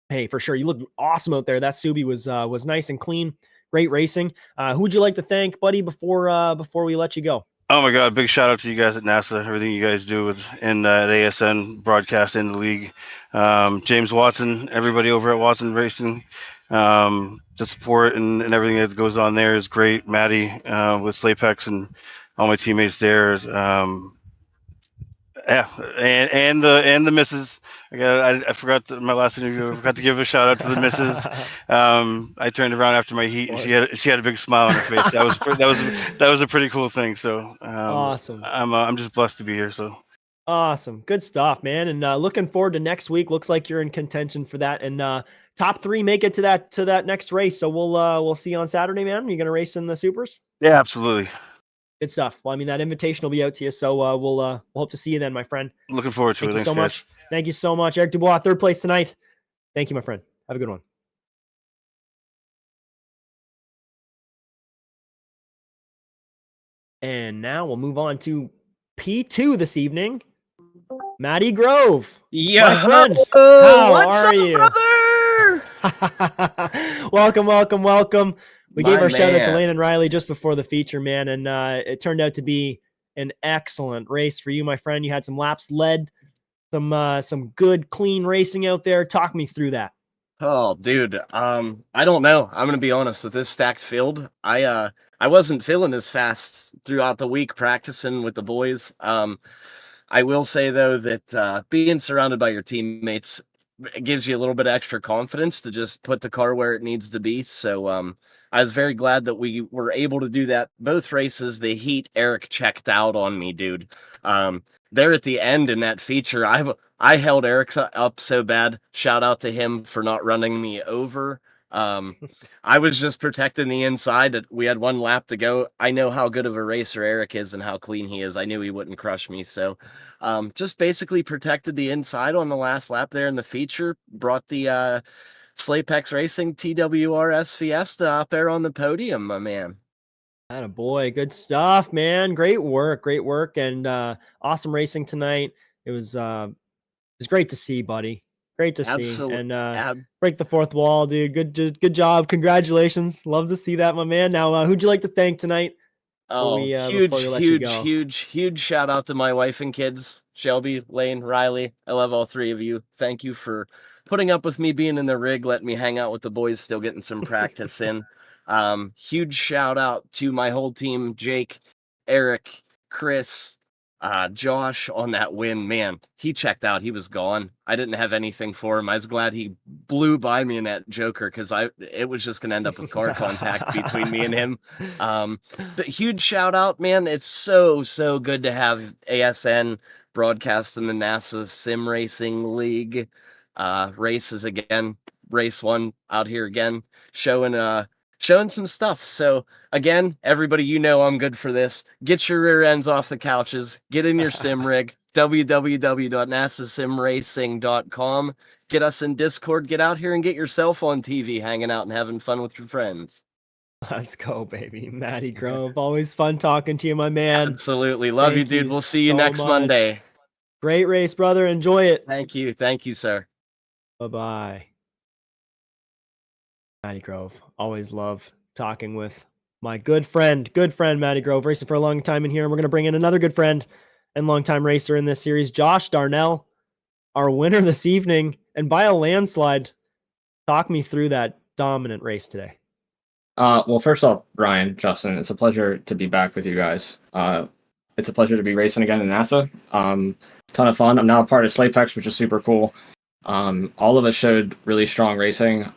Hey, for sure. You look awesome out there. That Subi was nice and clean. Great racing. Who would you like to thank, buddy, before we let you go? Oh my God! Big shout out to you guys at NASA. Everything you guys do in at ASN broadcast in the league. James Watson, everybody over at Watson Racing. The support and everything that goes on there is great. Maddie with Slapex and all my teammates there. Yeah, and the missus. I forgot my last interview. I forgot to give a shout out to the missus. I turned around after my heat, and she had a big smile on her face. That was a pretty cool thing. So awesome. I'm just blessed to be here. So awesome, good stuff, man. And looking forward to next week. Looks like you're in contention for that. And top 3 make it to that next race. So we'll see you on Saturday, man. Are you gonna race in the supers? Yeah, absolutely. Good stuff. Well, I mean, that invitation will be out to you, so we'll hope to see you then, my friend. Looking forward to it. Thank you so guys. much. Thank you so much, Eric Dubois, 3rd place tonight. Thank you, my friend. Have a good one. And now we'll move on to P2 this evening. Matty Grove. Yeah. My friend. How What's are up, you? brother? welcome. We gave our shout out to man. Lane and Riley just before the feature, man, and it turned out to be an excellent race for you, my friend. You had some laps led, some good, clean racing out there. Talk me through that. Oh, dude. I don't know. I'm gonna be honest with this stacked field. I wasn't feeling as fast throughout the week practicing with the boys. I will say though that being surrounded by your teammates, it gives you a little bit of extra confidence to just put the car where it needs to be. So I was very glad that we were able to do that. Both races, the heat, Eric checked out on me, dude. There at the end in that feature, I held Eric up so bad. Shout out to him for not running me over. I was just protecting the inside. We had 1 lap to go. I know how good of a racer Eric is and how clean he is. I knew he wouldn't crush me. So just basically protected the inside on the last lap there in the feature. Brought the Slapex Racing TWRS Fiesta up there on the podium, my man. Attaboy. Good stuff, man. Great work, and awesome racing tonight. It was great to see, buddy. Great to see. And break the 4th wall, dude. Good job. Congratulations. Love to see that, my man. Now, who'd you like to thank tonight? Oh, huge shout out to my wife and kids, Shelby, Lane, Riley. I love all 3 of you. Thank you for putting up with me being in the rig, letting me hang out with the boys, still getting some practice in. Huge shout out to my whole team, Jake, Eric, Chris, Josh on that win. Man, he checked out. He was gone. I didn't have anything for him. I was glad he blew by me in that Joker because it was just going to end up with car contact between me and him. But huge shout out, man. It's so good to have ASN broadcast in the NASA Sim Racing League races again. Race 1 out here again, showing some stuff. So again, everybody, I'm good for this. Get your rear ends off the couches. Get in your sim rig. www.nasasimracing.com. Get us in Discord. Get out here and get yourself on TV, hanging out and having fun with your friends. Let's go, baby. Matty Grove. Always fun talking to you, my man. Absolutely. Love you, dude. We'll see you next Monday. Great race, brother. Enjoy it. Thank you. Thank you, sir. Bye-bye. Matty Grove. Always love talking with my good friend Matty Grove, racing for a long time in here. And we're going to bring in another good friend and longtime racer in this series, Josh Darnell, our winner this evening, and by a landslide. Talk me through that dominant race today. Well, first off, Bryan, Justin, it's a pleasure to be back with you guys. It's a pleasure to be racing again in NASA. Ton of fun. I'm now a part of Slapex, which is super cool. All of us showed really strong racing.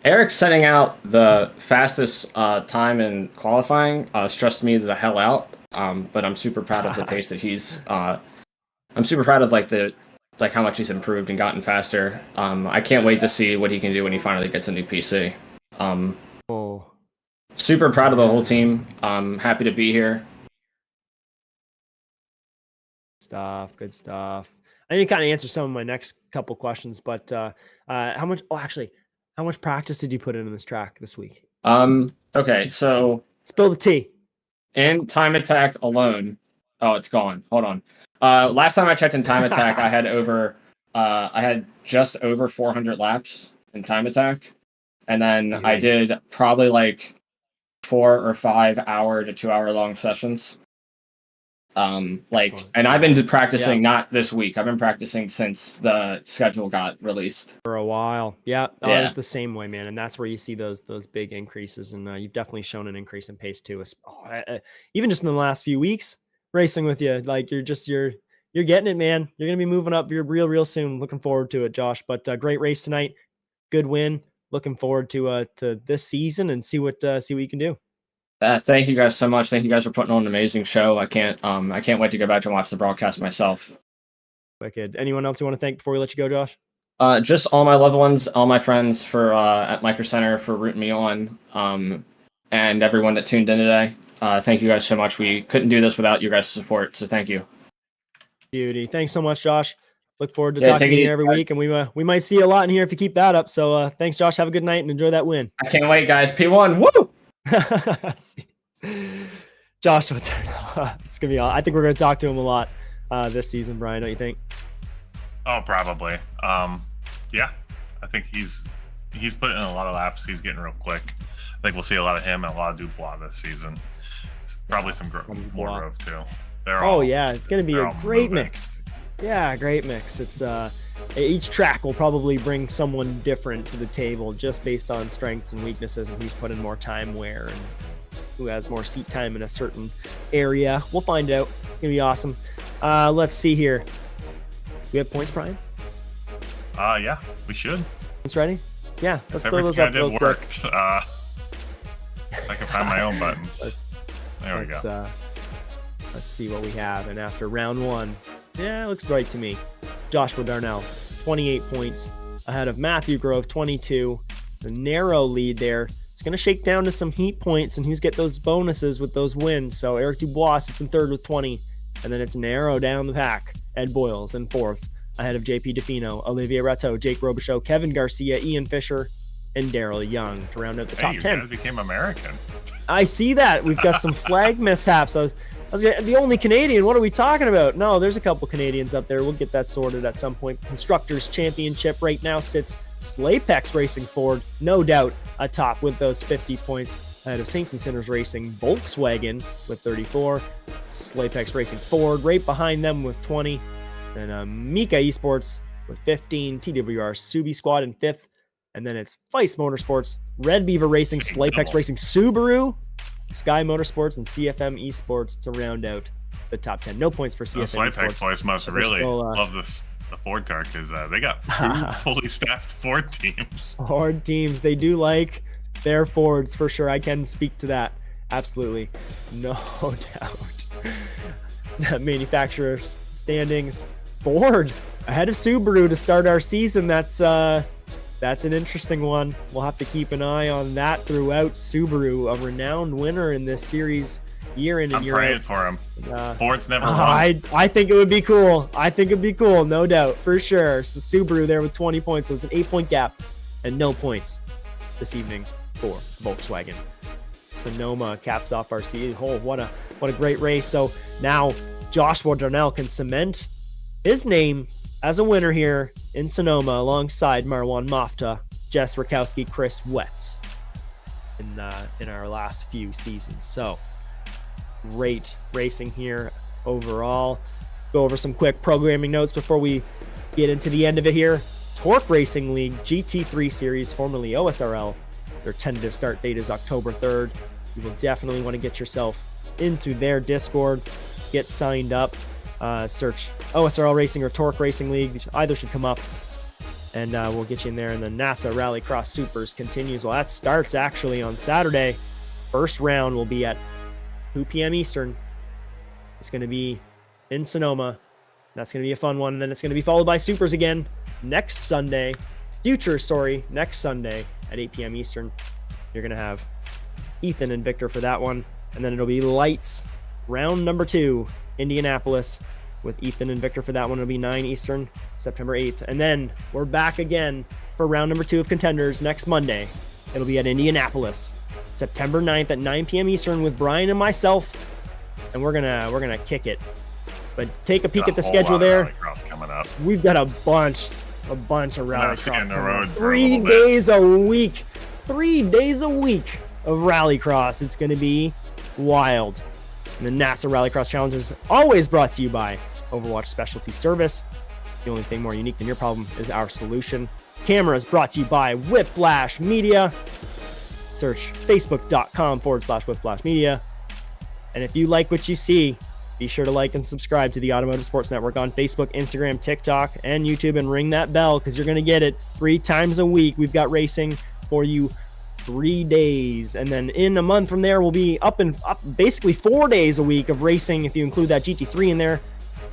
Eric setting out the fastest time in qualifying stressed me the hell out. But I'm super proud of the pace that he's. I'm super proud of how much he's improved and gotten faster. I can't wait to see what he can do when he finally gets a new PC. Super proud of the whole team. Happy to be here. Good stuff. I need to kind of answer some of my next couple questions, but how much practice did you put in this track this week? Okay, so spill the tea. In time attack alone. Oh, it's gone. Hold on. Last time I checked in time attack, I had over I had just over 400 laps in time attack, and then I did probably like 4 or 5 hour to 2 hour long sessions. Excellent. And I've been practicing not this week. I've been practicing since the schedule got released for a while. Yeah, Yeah. it's the same way, man. And that's where you see those big increases. And you've definitely shown an increase in pace too. Even just in the last few weeks racing with you, like you're getting it, man. You're gonna be moving up real soon. Looking forward to it, Josh. But great race tonight, good win. Looking forward to this season and see what you can do. Thank you guys so much. Thank you guys for putting on an amazing show. I can't wait to go back and watch the broadcast myself. Wicked. Anyone else you want to thank before we let you go, Josh? Just all my loved ones, all my friends for at Micro Center for rooting me on, and everyone that tuned in today. Thank you guys so much. We couldn't do this without you guys' support, so thank you. Beauty. Thanks so much, Josh. Look forward to talking to you every week, and we might see a lot in here if you keep that up. So thanks, Josh. Have a good night and enjoy that win. I can't wait, guys. P1, woo! Josh, it's gonna be. I think we're gonna talk to him a lot this season, Brian. Don't you think? Oh, probably. Yeah, I think he's putting in a lot of laps. He's getting real quick. I think we'll see a lot of him and a lot of Dubois this season. Probably some more Grove too. Yeah, it's gonna be a great mix. Yeah, great mix. It's each track will probably bring someone different to the table just based on strengths and weaknesses and who's put in more time where and who has more seat time in a certain area. We'll find out. It's gonna be awesome. Let's see here. We have points, Brian? Yeah, we should. Points ready? Yeah, let's throw those Everything up I did real worked. quick. I can find my own buttons. There we go. Let's see what we have. And after round 1, yeah, it looks right to me. Joshua Darnell, 28 points ahead of Matthew Grove, 22. The narrow lead there. It's going to shake down to some heat points and who's get those bonuses with those wins. So Eric Dubois sits in 3rd with 20. And then it's narrow down the pack. Ed Boyles in 4th ahead of JP DeFino, Olivier Rateau, Jake Robichaud, Kevin Garcia, Ian Fisher, and Daryl Young to round out the top 10. You became American. I see that. We've got some flag mishaps. I was the only Canadian. What are we talking about? No, there's a couple Canadians up there. We'll get that sorted at some point. Constructors Championship right now sits Slapex Racing Ford, no doubt atop with those 50 points ahead of Saints and Sinners Racing Volkswagen with 34. Slapex Racing Ford right behind them with 20. And Mika Esports with 15. TWR Subi Squad in 5th. And then it's Feist Motorsports, Red Beaver Racing, Slapex Racing Subaru, Sky Motorsports, and CFM Esports to round out the top 10. No points for CFM Slapex Esports. boys must really love the Ford car because they got 2 fully staffed Ford teams. Ford teams, they do like their Fords for sure. I can speak to that. Absolutely. No doubt. Manufacturers standings. Ford ahead of Subaru to start our season. That's an interesting one. We'll have to keep an eye on that throughout. Subaru, a renowned winner in this series year in and year out. I'm praying for him. Ford's never won. I think it would be cool. No doubt, for sure. So Subaru there with 20 points. So it's an 8-point gap and no points this evening for Volkswagen. Sonoma caps off our season. Oh, what a great race. So now Joshua Darnell can cement his name as a winner here in Sonoma alongside Marwan Mafta, Jess Rakowski, Chris Wetz in our last few seasons. So great racing here overall. Go over some quick programming notes before we get into the end of it here. Torque Racing League GT3 Series, formerly OSRL. Their tentative start date is October 3rd. You will definitely want to get yourself into their Discord, get signed up. Search OSRL Racing or Torque Racing League. Either should come up, and we'll get you in there. And the NASA Rallycross Supers continues. Well, that starts actually on Saturday. First round will be at 2 p.m. Eastern. It's going to be in Sonoma. That's going to be a fun one. And then it's going to be followed by Supers again next Sunday. Next Sunday at 8 p.m. Eastern. You're going to have Ethan and Victor for that one. And then it'll be Lights, round number 2. Indianapolis with Ethan and Victor for that one. It'll be 9 Eastern, September 8th. And then we're back again for round number 2 of Contenders next Monday. It'll be at Indianapolis, September 9th at 9 p.m. Eastern with Bryan and myself. And we're gonna kick it But take a peek Got at the whole schedule lot of there. Rallycross coming up. We've got a bunch of Not seeing rallycross. the road for a 3 little bit. days a week. 3 days a week of rallycross. It's going to be wild. And the NASA Rallycross Challenge is always brought to you by Overwatch Specialty Service. The only thing more unique than your problem is our solution. Cameras brought to you by Whiplash Media. Search facebook.com/Whiplash Media. And if you like what you see, be sure to like and subscribe to the Automotive Sports Network on Facebook, Instagram, TikTok, and YouTube, and ring that bell because you're going to get it 3 times a week. We've got racing for you 3 days. And then in a month from there, we'll be up basically 4 days a week of racing. If you include that GT3 in there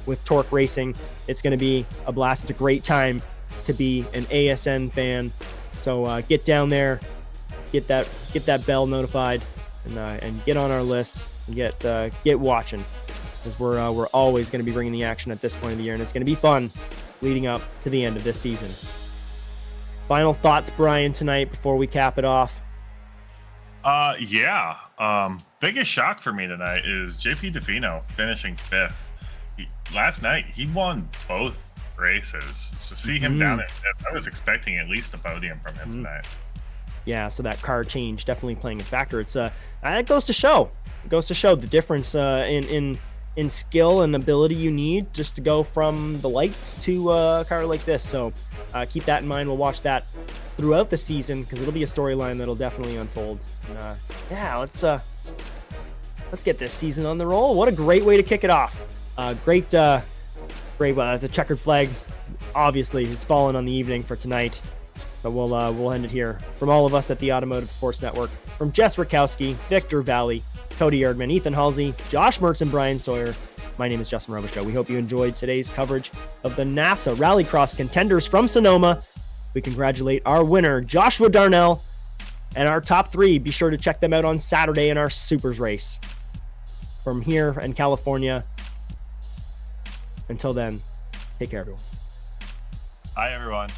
with Torque Racing, it's going to be a blast. It's a great time to be an ASN fan. So get down there, get that bell notified, and get on our list and get watching. Because we're always going to be bringing the action at this point of the year, and it's going to be fun leading up to the end of this season. Final thoughts, Bryan, tonight before we cap it off? Biggest shock for me tonight is JP DeFino finishing 5th. Last night, he won both races. So see him down at 5th, I was expecting at least a podium from him tonight. Yeah, so that car change definitely playing a factor. It's that goes to show. It goes to show the difference in skill and ability you need just to go from the lights to a car like this. So keep that in mind. We'll watch that throughout the season because it'll be a storyline that'll definitely unfold. And, let's get this season on the roll. What a great way to kick it off. Great. The checkered flags obviously has fallen on the evening for tonight. But we'll end it here. From all of us at the Automotive Sports Network, from Jess Rakowski, Victor Valley, Cody Erdman, Ethan Halsey, Josh Mertz, and Bryan Sawyer, my name is Justin Robichaud. We hope you enjoyed today's coverage of the NASA Rallycross Contenders from Sonoma. We congratulate our winner, Joshua Darnell, and our top 3. Be sure to check them out on Saturday in our Supers race. From here in California, until then, take care, everyone. Bye, everyone.